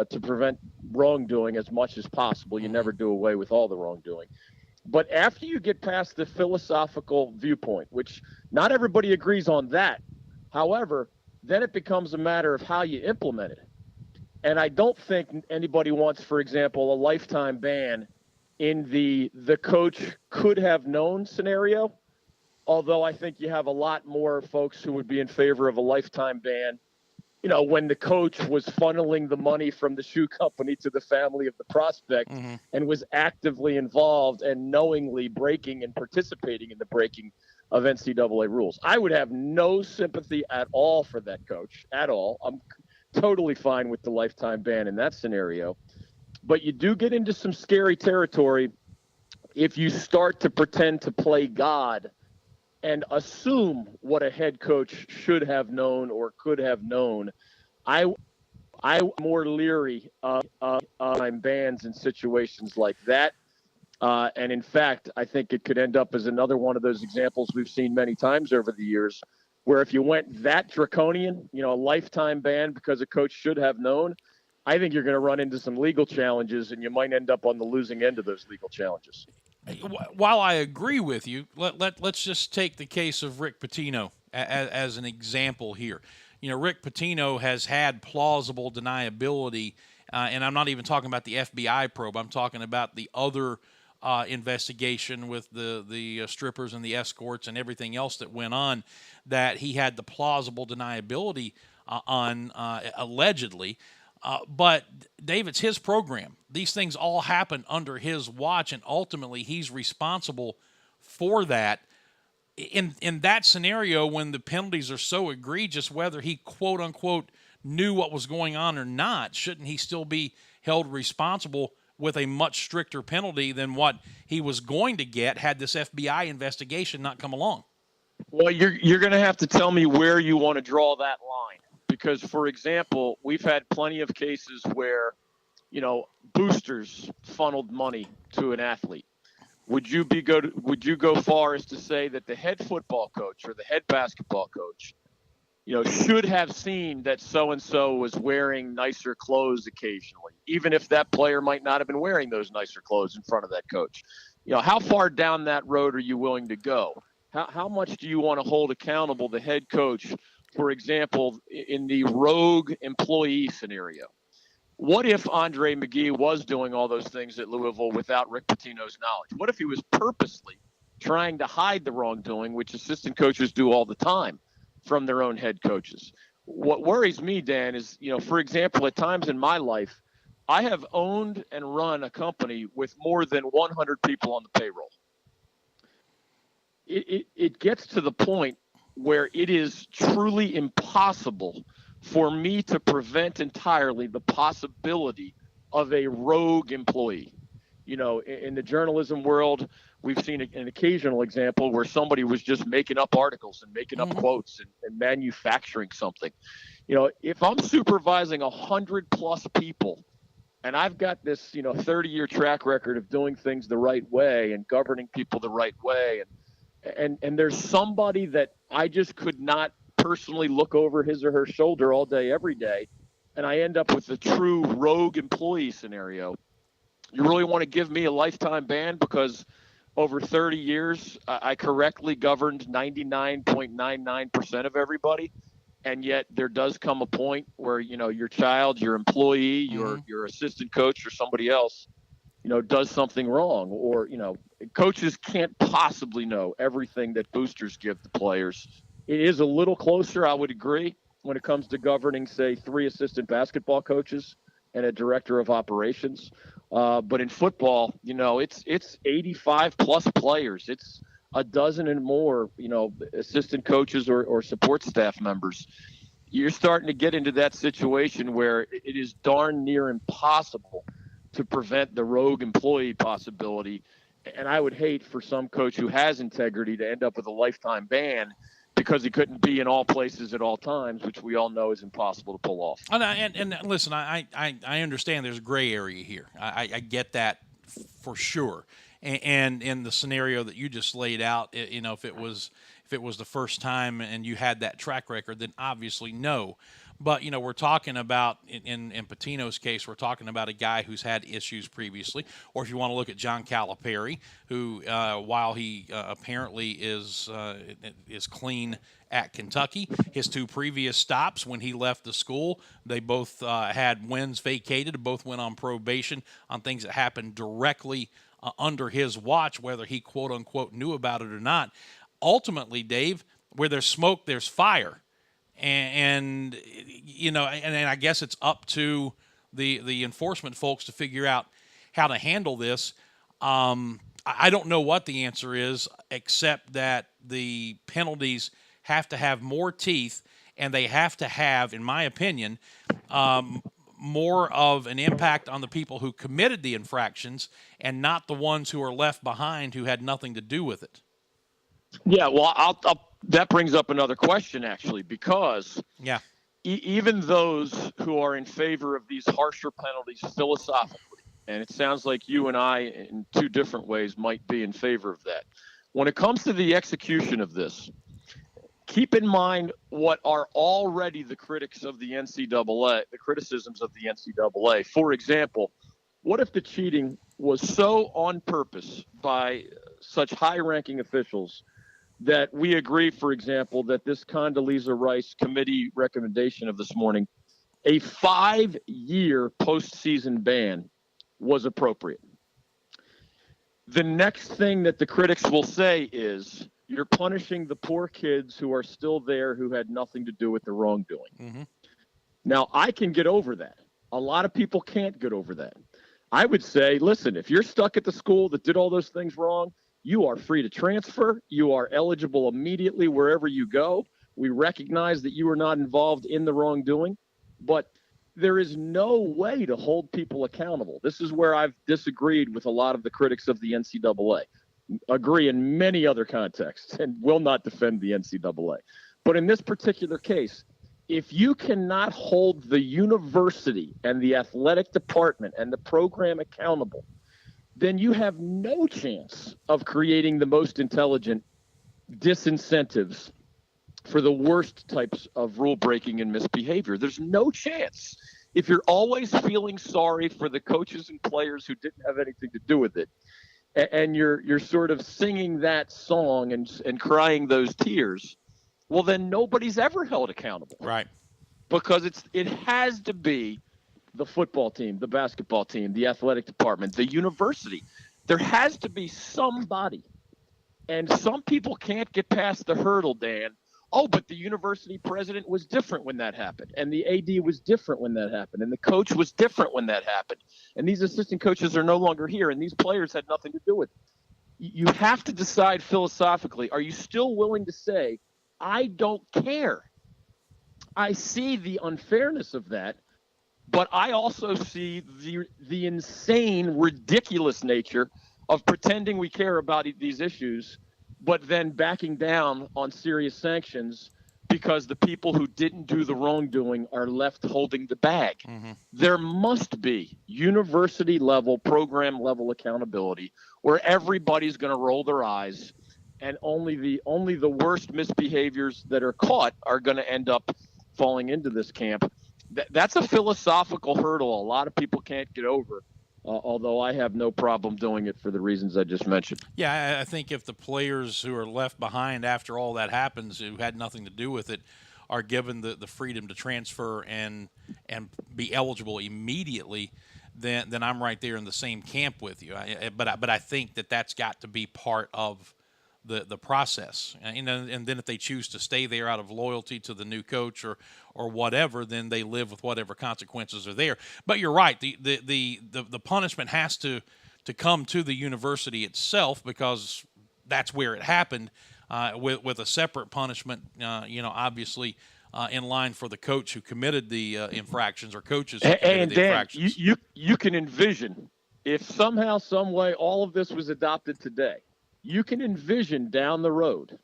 Speaker 20: to prevent wrongdoing as much as possible. You never do away with all the wrongdoing. But after you get past the philosophical viewpoint, which not everybody agrees on that, however, then it becomes a matter of how you implement it. And I don't think anybody wants, for example, a lifetime ban in the coach could have known scenario, although I think you have a lot more folks who would be in favor of a lifetime ban, you know, when the coach was funneling the money from the shoe company to the family of the prospect and was actively involved and knowingly breaking and participating in the breaking of NCAA rules. I would have no sympathy at all for that coach, at all. I'm totally fine with the lifetime ban in that scenario. But you do get into some scary territory if you start to pretend to play God and assume what a head coach should have known or could have known. I'm more leery of bans in situations like that. And in fact, I think it could end up as another one of those examples we've seen many times over the years, where if you went that draconian, you know, a lifetime ban because a coach should have known, I think you're going to run into some legal challenges, and you might end up on the losing end of those legal challenges.
Speaker 12: While I agree with you, let's just take the case of Rick Pitino as an example here. You know, Rick Pitino has had plausible deniability, and I'm not even talking about the FBI probe. I'm talking about the other investigation with the strippers and the escorts and everything else that went on, that he had the plausible deniability on allegedly. But Dave, it's his program. These things all happen under his watch, and ultimately he's responsible for that. In that scenario, when the penalties are so egregious, whether he quote unquote knew what was going on or not, shouldn't he still be held responsible with a much stricter penalty than what he was going to get had this FBI investigation not come along?
Speaker 20: Well, you're going to have to tell me where you want to draw that line. Because, for example, we've had plenty of cases where, you know, boosters funneled money to an athlete. Would you go far as to say that the head football coach or the head basketball coach, you know, should have seen that so-and-so was wearing nicer clothes occasionally, even if that player might not have been wearing those nicer clothes in front of that coach? You know, how far down that road are you willing to go? How much do you want to hold accountable the head coach? For example, in the rogue employee scenario, what if Andre McGee was doing all those things at Louisville without Rick Pitino's knowledge? What if he was purposely trying to hide the wrongdoing, which assistant coaches do all the time from their own head coaches? What worries me, Dan, is, you know, for example, at times in my life, I have owned and run a company with more than 100 people on the payroll. It gets to the point where it is truly impossible for me to prevent entirely the possibility of a rogue employee. You know, in the journalism world, we've seen an occasional example where somebody was just making up articles and making up quotes and manufacturing something. You know, if I'm supervising 100+ people and I've got this, you know, 30-year track record of doing things the right way and governing people the right way, and there's somebody that I just could not personally look over his or her shoulder all day, every day, and I end up with a true rogue employee scenario, you really want to give me a lifetime ban because over 30 years, I correctly governed 99.99% of everybody, and yet there does come a point where, you know, your child, your employee, your assistant coach, or somebody else does something wrong, or, coaches can't possibly know everything that boosters give the players. It is a little closer, I would agree, when it comes to governing, say, 3 assistant basketball coaches and a director of operations. But in football, it's 85 plus players. It's a dozen and more, assistant coaches or support staff members. You're starting to get into that situation where it is darn near impossible to prevent the rogue employee possibility. And I would hate for some coach who has integrity to end up with a lifetime ban because he couldn't be in all places at all times, which we all know is impossible to pull off.
Speaker 12: And listen, I understand there's a gray area here. I get that for sure. And in the scenario that you just laid out, if it was the first time and you had that track record, then obviously no. But, we're talking about, in Pitino's case, we're talking about a guy who's had issues previously. Or if you want to look at John Calipari, who, while he apparently is clean at Kentucky, his 2 previous stops when he left the school, they both had wins vacated, both went on probation on things that happened directly under his watch, whether he, quote-unquote, knew about it or not. Ultimately, Dave, where there's smoke, there's fire. And I guess it's up to the enforcement folks to figure out how to handle this. I don't know what the answer is, except that the penalties have to have more teeth, and they have to have, in my opinion, more of an impact on the people who committed the infractions and not the ones who are left behind who had nothing to do with it.
Speaker 20: Yeah, well, that brings up another question, actually, because even those who are in favor of these harsher penalties philosophically, and it sounds like you and I in 2 different ways might be in favor of that. When it comes to the execution of this, keep in mind what are already the critics of the NCAA, the criticisms of the NCAA. For example, what if the cheating was so on purpose by such high-ranking officials that we agree, for example, that this Condoleezza Rice committee recommendation of this morning, a 5-year postseason ban was appropriate? The next thing that the critics will say is you're punishing the poor kids who are still there who had nothing to do with the wrongdoing.
Speaker 12: Mm-hmm.
Speaker 20: Now, I can get over that. A lot of people can't get over that. I would say, listen, if you're stuck at the school that did all those things wrong, you are free to transfer. You are eligible immediately wherever you go. We recognize that you are not involved in the wrongdoing, but there is no way to hold people accountable. This is where I've disagreed with a lot of the critics of the NCAA. Agree in many other contexts and will not defend the NCAA. But in this particular case, if you cannot hold the university and the athletic department and the program accountable, then you have no chance of creating the most intelligent disincentives for the worst types of rule breaking and misbehavior. There's no chance. If you're always feeling sorry for the coaches and players who didn't have anything to do with it, and you're sort of singing that song and crying those tears, well, then nobody's ever held accountable.
Speaker 12: Right.
Speaker 20: Because it has to be the football team, the basketball team, the athletic department, the university. There has to be somebody. And some people can't get past the hurdle, Dan. Oh, but the university president was different when that happened. And the AD was different when that happened. And the coach was different when that happened. And these assistant coaches are no longer here. And these players had nothing to do with it. You have to decide philosophically, are you still willing to say, I don't care? I see the unfairness of that. But I also see the insane, ridiculous nature of pretending we care about these issues, but then backing down on serious sanctions because the people who didn't do the wrongdoing are left holding the bag.
Speaker 12: Mm-hmm.
Speaker 20: There must be university-level, program-level accountability where everybody's going to roll their eyes, and only the worst misbehaviors that are caught are going to end up falling into this camp. That's a philosophical hurdle a lot of people can't get over, although I have no problem doing it for the reasons I just mentioned.
Speaker 12: Yeah, I think if the players who are left behind after all that happens, who had nothing to do with it, are given the freedom to transfer and be eligible immediately, then I'm right there in the same camp with you. But I think that's got to be part of the process. And then if they choose to stay there out of loyalty to the new coach or whatever, then they live with whatever consequences are there. But you're right. The punishment has to come to the university itself, because that's where it happened, with a separate punishment, obviously in line for the coach who committed the infractions, or coaches who committed the infractions.
Speaker 20: You can envision, if somehow, some way, all of this was adopted today, you can envision down the road,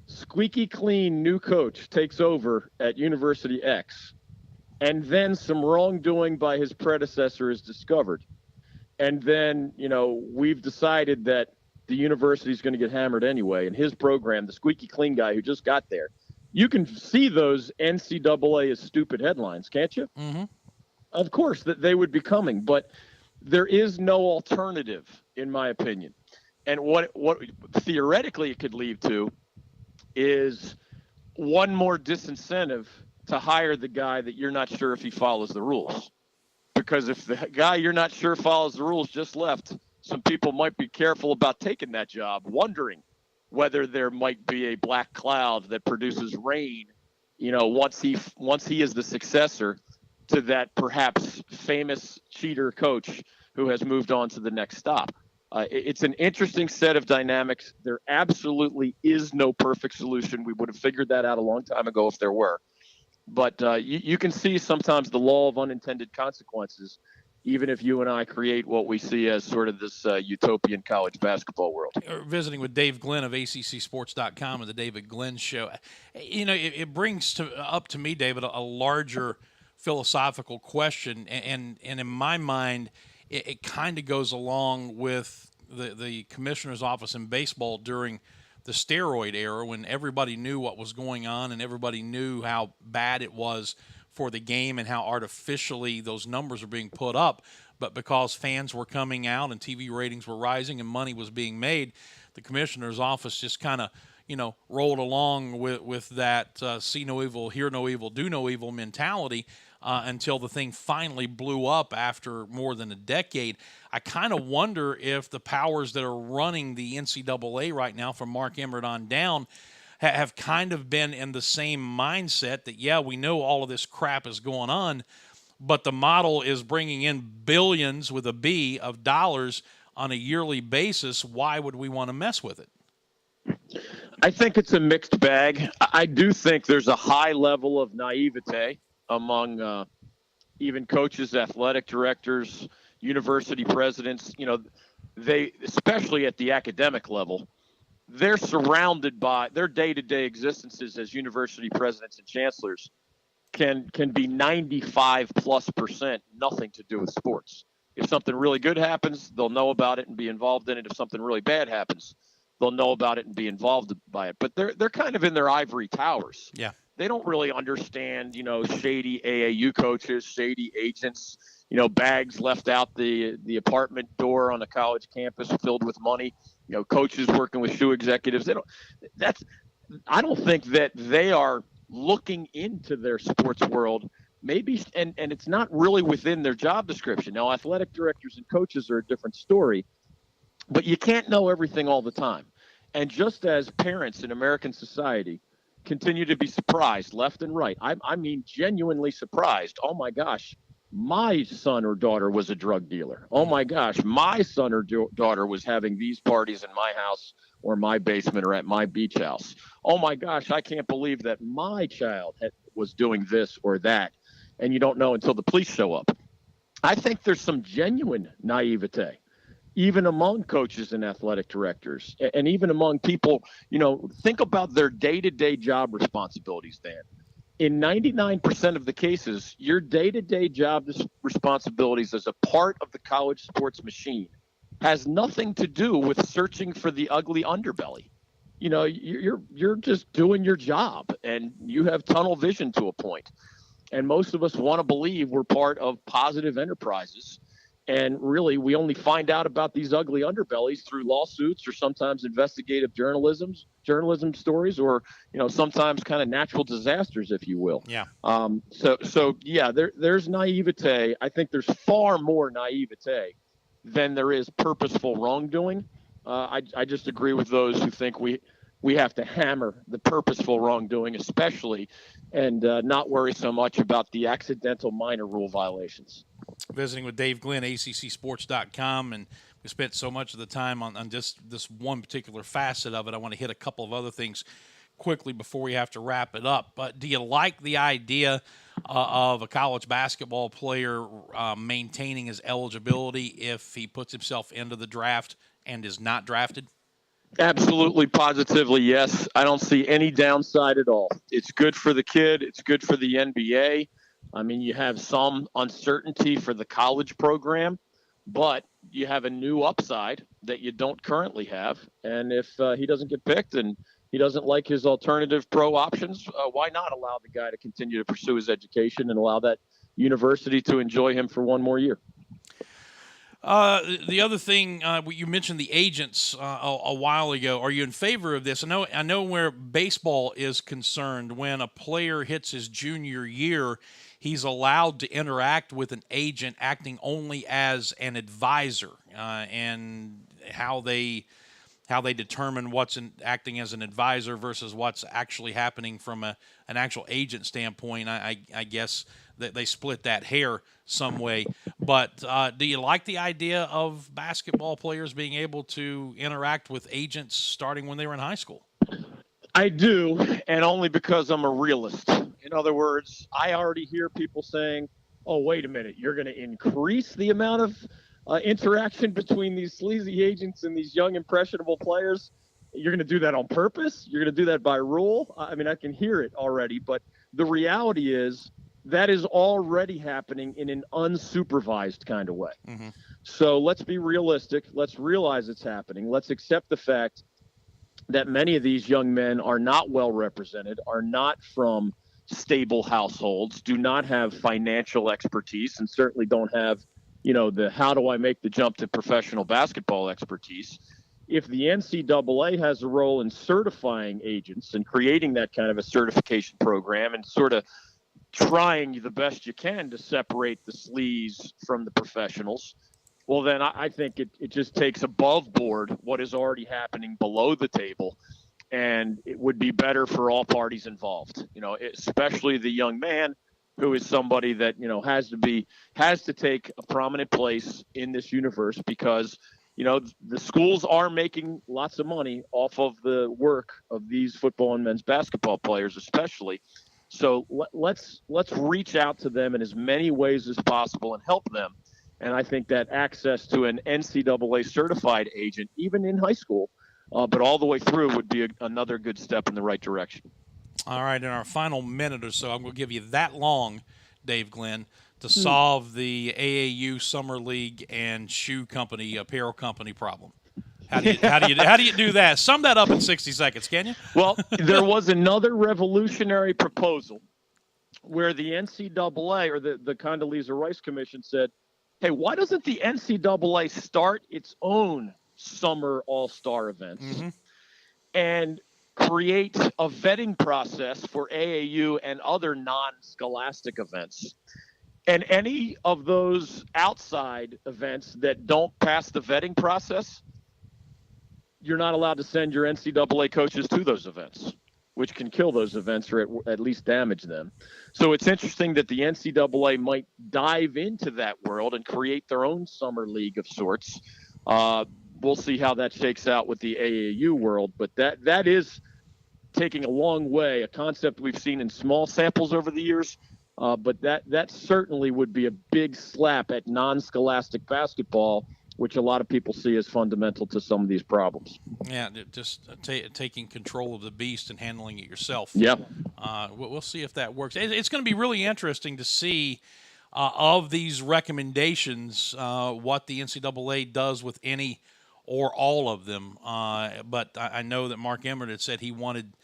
Speaker 20: squeaky clean new coach takes over at University X, and then some wrongdoing by his predecessor is discovered. And then, we've decided that the university is going to get hammered anyway. And his program, the squeaky clean guy who just got there, you can see those NCAA as stupid headlines, can't you?
Speaker 12: Mm-hmm.
Speaker 20: Of course, that they would be coming, but there is no alternative, in my opinion. And what theoretically it could lead to is one more disincentive to hire the guy that you're not sure if he follows the rules. Because if the guy you're not sure follows the rules just left, some people might be careful about taking that job, wondering whether there might be a black cloud that produces rain, once he is the successor to that perhaps famous cheater coach who has moved on to the next stop. It's an interesting set of dynamics. There absolutely is no perfect solution. We would have figured that out a long time ago if there were. But you can see sometimes the law of unintended consequences, even if you and I create what we see as sort of this utopian college basketball world.
Speaker 12: We're visiting with Dave Glenn of ACCSports.com and the David Glenn Show. It brings up to me, David, a larger philosophical question. And in my mind, it kind of goes along with the commissioner's office in baseball during the steroid era, when everybody knew what was going on and everybody knew how bad it was for the game and how artificially those numbers are being put up. But because fans were coming out and TV ratings were rising and money was being made, the commissioner's office just kind of, rolled along with that see no evil, hear no evil, do no evil mentality until the thing finally blew up after more than a decade. I kind of wonder if the powers that are running the NCAA right now, from Mark Emmert on down, have kind of been in the same mindset that, yeah, we know all of this crap is going on, but the model is bringing in billions with a B of dollars on a yearly basis. Why would we want to mess with it?
Speaker 20: I think it's a mixed bag. I do think there's a high level of naivete among even coaches, athletic directors, university presidents. They, especially at the academic level, they're surrounded by their day-to-day existences as university presidents and chancellors can be 95+% nothing to do with sports. If something really good happens, they'll know about it and be involved in it. If something really bad happens, they'll know about it and be involved by it. But they're kind of in their ivory towers.
Speaker 12: Yeah.
Speaker 20: They don't really understand, shady AAU coaches, shady agents, bags left out the apartment door on a college campus filled with money, coaches working with shoe executives. I don't think that they are looking into their sports world, maybe, and it's not really within their job description. Now, athletic directors and coaches are a different story, but you can't know everything all the time. And just as parents in American society continue to be surprised left and right, I mean genuinely surprised. Oh my gosh, my son or daughter was a drug dealer. Oh my gosh, my son or daughter was having these parties in my house or my basement or at my beach house. Oh my gosh, I can't believe that my child was doing this or that. And you don't know until the police show up. I think there's some genuine naivete, even among coaches and athletic directors, and even among people, think about their day-to-day job responsibilities, Dan. In 99% of the cases, your day-to-day job responsibilities as a part of the college sports machine has nothing to do with searching for the ugly underbelly. You're just doing your job, and you have tunnel vision to a point. And most of us want to believe we're part of positive enterprises. And really, we only find out about these ugly underbellies through lawsuits or sometimes investigative journalism stories, or sometimes kind of natural disasters, if you will.
Speaker 12: Yeah.
Speaker 20: There's naivete. I think there's far more naivete than there is purposeful wrongdoing. I just agree with those who think we have to hammer the purposeful wrongdoing, especially, and not worry so much about the accidental minor rule violations.
Speaker 12: Visiting with Dave Glenn, ACCSports.com, and we spent so much of the time on just this one particular facet of it. I want to hit a couple of other things quickly before we have to wrap it up. But do you like the idea of a college basketball player maintaining his eligibility if he puts himself into the draft and is not drafted?
Speaker 20: Absolutely, positively, yes. I don't see any downside at all. It's good for the kid. It's good for the NBA. I mean, you have some uncertainty for the college program, but you have a new upside that you don't currently have. And if he doesn't get picked and he doesn't like his alternative pro options, why not allow the guy to continue to pursue his education and allow that university to enjoy him for one more year?
Speaker 12: The other thing, you mentioned the agents a while ago. Are you in favor of this? I know where baseball is concerned, when a player hits his junior year, he's allowed to interact with an agent acting only as an advisor, and how they determine what's acting as an advisor versus what's actually happening from an actual agent standpoint. I guess that they split that hair some way. But do you like the idea of basketball players being able to interact with agents starting when they were in high school?
Speaker 20: I do, and only because I'm a realist. In other words, I already hear people saying, oh, wait a minute, you're going to increase the amount of interaction between these sleazy agents and these young, impressionable players. You're going to do that on purpose? You're going to do that by rule? I mean, I can hear it already, but the reality is that is already happening in an unsupervised kind of way. Mm-hmm. So let's be realistic. Let's realize it's happening. Let's accept the fact that many of these young men are not well represented, are not from stable households, do not have financial expertise, and certainly don't have, the how do I make the jump to professional basketball expertise. If the NCAA has a role in certifying agents and creating that kind of a certification program and sort of trying the best you can to separate the sleaze from the professionals, well, then I think it just takes above board what is already happening below the table, and it would be better for all parties involved, especially the young man who is somebody that, has to take a prominent place in this universe because, the schools are making lots of money off of the work of these football and men's basketball players, especially. So let's reach out to them in as many ways as possible and help them. And I think that access to an NCAA certified agent, even in high school, but all the way through, would be another good step in the right direction.
Speaker 12: All right, in our final minute or so, I'm going to give you that long, Dave Glenn, to solve the AAU Summer League and shoe company, apparel company problem. How do you do that? Sum that up in 60 seconds, can you?
Speaker 20: Well, there was another revolutionary proposal where the NCAA, or the Condoleezza Rice Commission, said, hey, why doesn't the NCAA start its own summer all-star events and create a vetting process for AAU and other non-scholastic events? And any of those outside events that don't pass the vetting process, you're not allowed to send your NCAA coaches to those events, which can kill those events or at least damage them. So it's interesting that the NCAA might dive into that world and create their own summer league of sorts. We'll see how that shakes out with the AAU world, but that is taking a long way, a concept we've seen in small samples over the years, but that certainly would be a big slap at non-scholastic basketball, which a lot of people see as fundamental to some of these problems.
Speaker 12: Yeah, just taking control of the beast and handling it yourself.
Speaker 20: Yeah.
Speaker 12: We'll see if that works. It's going to be really interesting to see of these recommendations what the NCAA does with any or all of them. But I know that Mark Emmert had said he wanted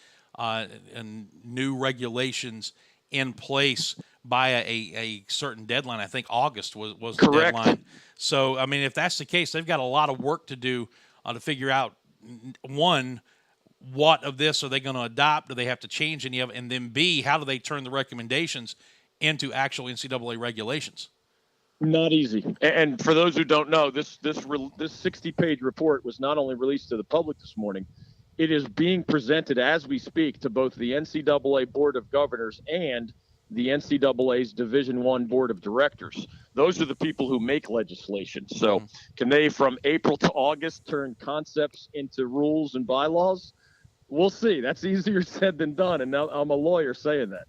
Speaker 12: new regulations in place by a certain deadline. I think August was the
Speaker 20: Correct.
Speaker 12: deadline. So, I mean, if that's the case, they've got a lot of work to do to figure out, one, what of this are they going to adopt? Do they have to change any of it? And then B, how do they turn the recommendations into actual NCAA regulations?
Speaker 20: Not easy. And for those who don't know, this 60-page report was not only released to the public this morning, it is being presented as we speak to both the NCAA Board of Governors and the NCAA's Division I Board of Directors. Those are the people who make legislation. So can they, from April to August, turn concepts into rules and bylaws? We'll see. That's easier said than done, and now I'm a lawyer saying that.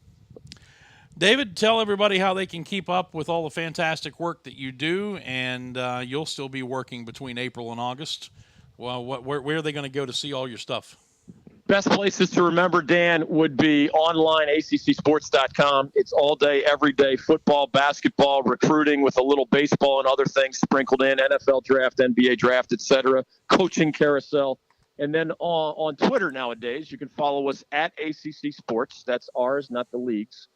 Speaker 12: David, tell everybody how they can keep up with all the fantastic work that you do, and you'll still be working between April and August. Well, where are they going to go to see all your stuff?
Speaker 20: Best places to remember, Dan, would be online, accsports.com. It's all day, every day, football, basketball, recruiting with a little baseball and other things sprinkled in, NFL draft, NBA draft, etc., coaching carousel. And then on Twitter nowadays, you can follow us at ACC Sports. That's ours, not the league's.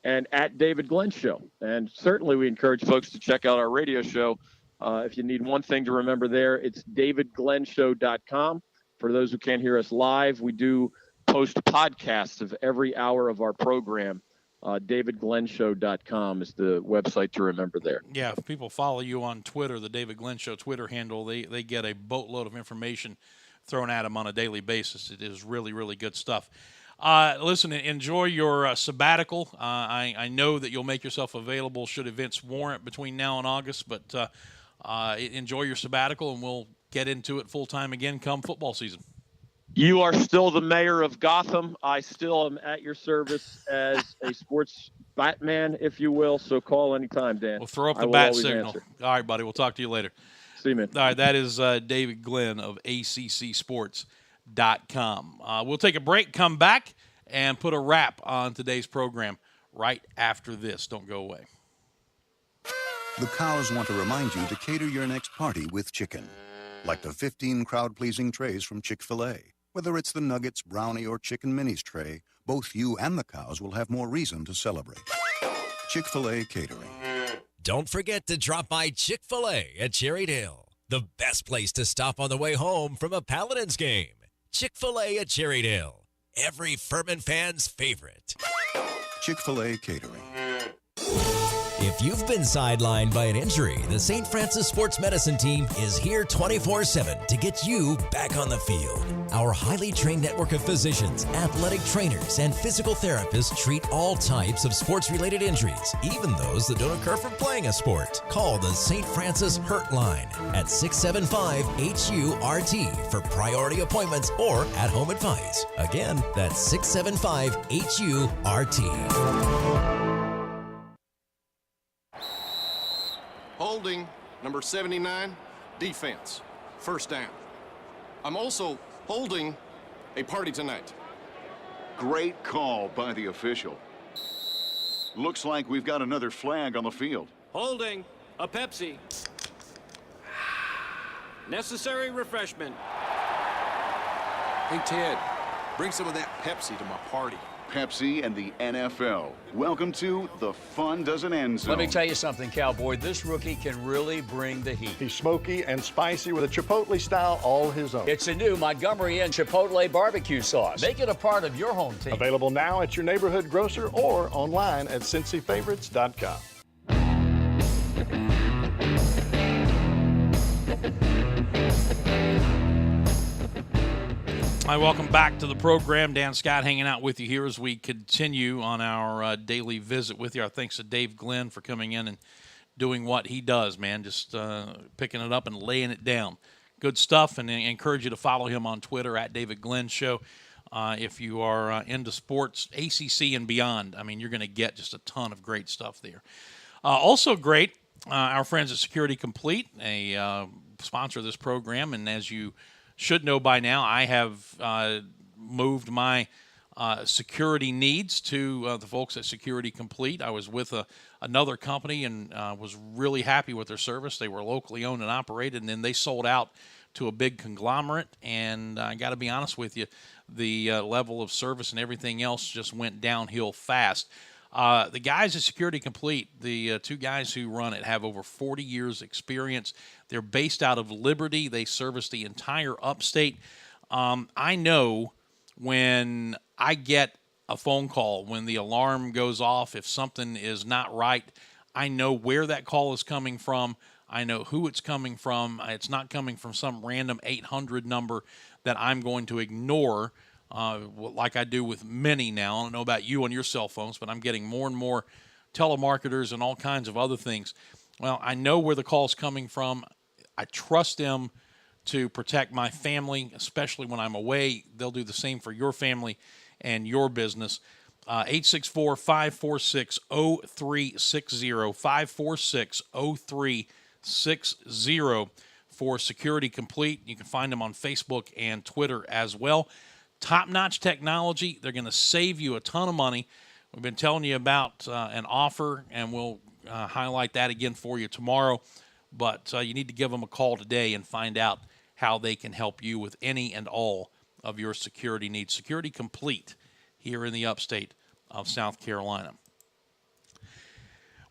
Speaker 20: And at David Glenn Show. And certainly we encourage folks to check out our radio show. If you need one thing to remember there, it's davidglennshow.com. For those who can't hear us live, we do post podcasts of every hour of our program. davidglennshow.com is the website to remember there.
Speaker 12: Yeah, if people follow you on Twitter, the David Glenn Show Twitter handle, they get a boatload of information thrown at them on a daily basis. It is really, really good stuff. Listen, enjoy your sabbatical. I know that you'll make yourself available should events warrant between now and August, but enjoy your sabbatical, and we'll get into it full-time again come football season.
Speaker 20: You are still the mayor of Gotham. I still am at your service as a sports Batman, if you will, so call anytime, Dan.
Speaker 12: We'll throw up the bat signal. Answer. All right, buddy. We'll talk to you later.
Speaker 20: See you, man.
Speaker 12: All right, that is David Glenn of ACCSports.com. We'll take a break, come back, and put a wrap on today's program right after this. Don't go away.
Speaker 21: The Cows want to remind you to cater your next party with chicken. Like the 15 crowd-pleasing trays from Chick-fil-A. Whether it's the nuggets, brownie, or chicken minis tray, both you and the Cows will have more reason to celebrate. Chick-fil-A Catering.
Speaker 15: Don't forget to drop by Chick-fil-A at Cherrydale. The best place to stop on the way home from a Paladins game. Chick-fil-A at Cherrydale. Every Furman fan's favorite.
Speaker 21: Chick-fil-A Catering.
Speaker 15: If you've been sidelined by an injury, the St. Francis Sports Medicine team is here 24/7 to get you back on the field. Our highly trained network of physicians, athletic trainers, and physical therapists treat all types of sports-related injuries, even those that don't occur from playing a sport. Call the St. Francis Hurt Line at 675-HURT for priority appointments or at-home advice. Again, that's 675-HURT.
Speaker 13: Holding, number 79, defense, first down. I'm also holding a party tonight.
Speaker 14: Great call by the official. Looks like we've got another flag on the field.
Speaker 22: Holding, a Pepsi. Necessary refreshment.
Speaker 13: Hey, Ted, bring some of that Pepsi to my party.
Speaker 14: Pepsi and the NFL. Welcome to The Fun Doesn't End Zone.
Speaker 18: Let me tell you something, Cowboy. This rookie can really bring the heat.
Speaker 19: He's smoky and spicy with a Chipotle style all his own.
Speaker 18: It's a new Montgomery Inn Chipotle barbecue sauce. Make it a part of your home team.
Speaker 19: Available now at your neighborhood grocer or online at cincyfavorites.com.
Speaker 12: Hi, welcome back to the program. Dan Scott hanging out with you here as we continue on our daily visit with you. Our thanks to Dave Glenn for coming in and doing what he does, man, just picking it up and laying it down. Good stuff, and I encourage you to follow him on Twitter at David Glenn Show. If you are into sports, ACC and beyond, I mean, you're going to get just a ton of great stuff there. Also great, our friends at Security Complete, a sponsor of this program, and as you should know by now, I have moved my security needs to the folks at Security Complete. I was with another company and was really happy with their service. They were locally owned and operated, and then they sold out to a big conglomerate. And I got to be honest with you, the level of service and everything else just went downhill fast. The guys at Security Complete, the two guys who run it, have over 40 years experience. They're based out of Liberty. They service the entire upstate. I know when I get a phone call, when the alarm goes off, if something is not right, I know where that call is coming from. I know who it's coming from. It's not coming from some random 800 number that I'm going to ignore, like I do with many now. I don't know about you on your cell phones, but I'm getting more and more telemarketers and all kinds of other things. Well, I know where the call's coming from. I trust them to protect my family, especially when I'm away. They'll do the same for your family and your business. 864-546-0360, 546-0360 for Security Complete. You can find them on Facebook and Twitter as well. Top-notch technology. They're going to save you a ton of money. We've been telling you about an offer, and we'll highlight that again for you tomorrow. But you need to give them a call today and find out how they can help you with any and all of your security needs. Security Complete here in the upstate of South Carolina.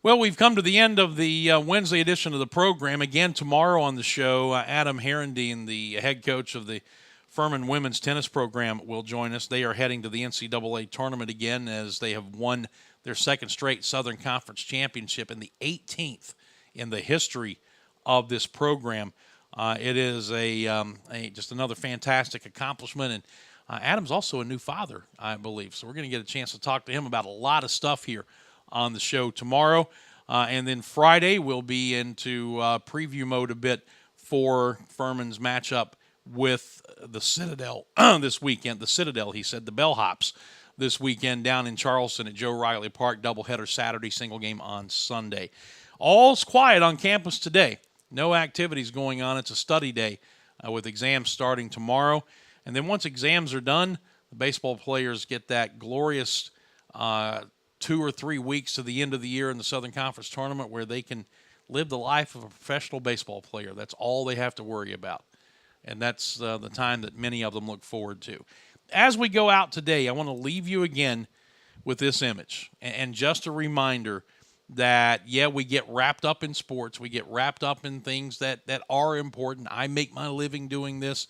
Speaker 12: Well, we've come to the end of the Wednesday edition of the program. Again, tomorrow on the show, Adam Herendeen, the head coach of the Furman women's tennis program, will join us. They are heading to the NCAA tournament again as they have won their second straight Southern Conference championship and the 18th in the history of this program. It is just another fantastic accomplishment, and Adam's also a new father, I believe. So we're going to get a chance to talk to him about a lot of stuff here on the show tomorrow. And then Friday, we'll be into preview mode a bit for Furman's matchup with the Citadel this weekend. The Citadel, he said, the Bellhops this weekend down in Charleston at Joe Riley Park. Doubleheader Saturday, single game on Sunday. All's quiet on campus today. No activities going on. It's a study day with exams starting tomorrow. And then once exams are done, the baseball players get that glorious 2 or 3 weeks to the end of the year in the Southern Conference tournament where they can live the life of a professional baseball player. That's all they have to worry about. And that's the time that many of them look forward to. As we go out today, I want to leave you again with this image. And just a reminder that, yeah, we get wrapped up in sports. We get wrapped up in things that are important. I make my living doing this.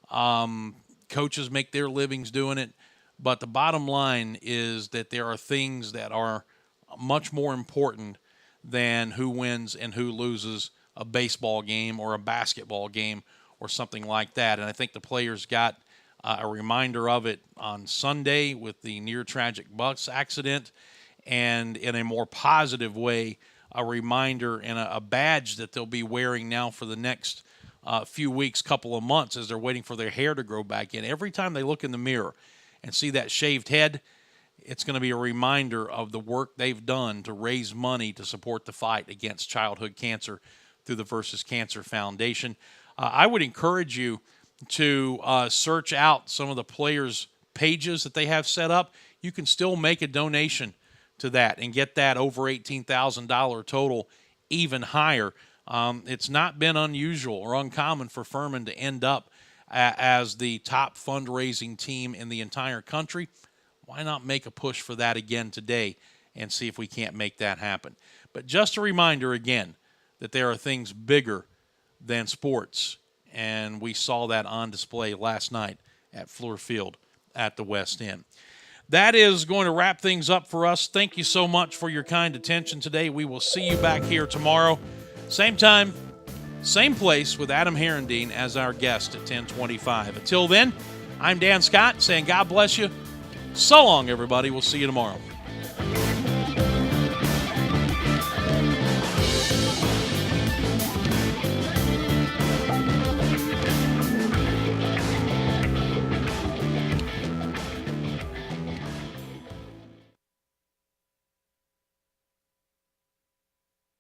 Speaker 12: Coaches make their livings doing it. But the bottom line is that there are things that are much more important than who wins and who loses a baseball game or a basketball game or something like that. And I think the players got a reminder of it on Sunday with the near-tragic bus accident, and in a more positive way, a reminder and a badge that they'll be wearing now for the next few weeks, couple of months, as they're waiting for their hair to grow back in. Every time they look in the mirror and see that shaved head, it's going to be a reminder of the work they've done to raise money to support the fight against childhood cancer through the Versus Cancer Foundation. I would encourage you to search out some of the players' pages that they have set up. You can still make a donation to that and get that over $18,000 total even higher. It's not been unusual or uncommon for Furman to end up as the top fundraising team in the entire country. Why not make a push for that again today and see if we can't make that happen? But just a reminder again that there are things bigger than sports, and we saw that on display last night at Fluor Field at the West End. That is going to wrap things up for us. Thank you so much for your kind attention today. We will see you back here tomorrow. Same time, same place with Adam Herendeen as our guest at 10:25. Until then, I'm Dan Scott saying God bless you. So long, everybody. We'll see you tomorrow.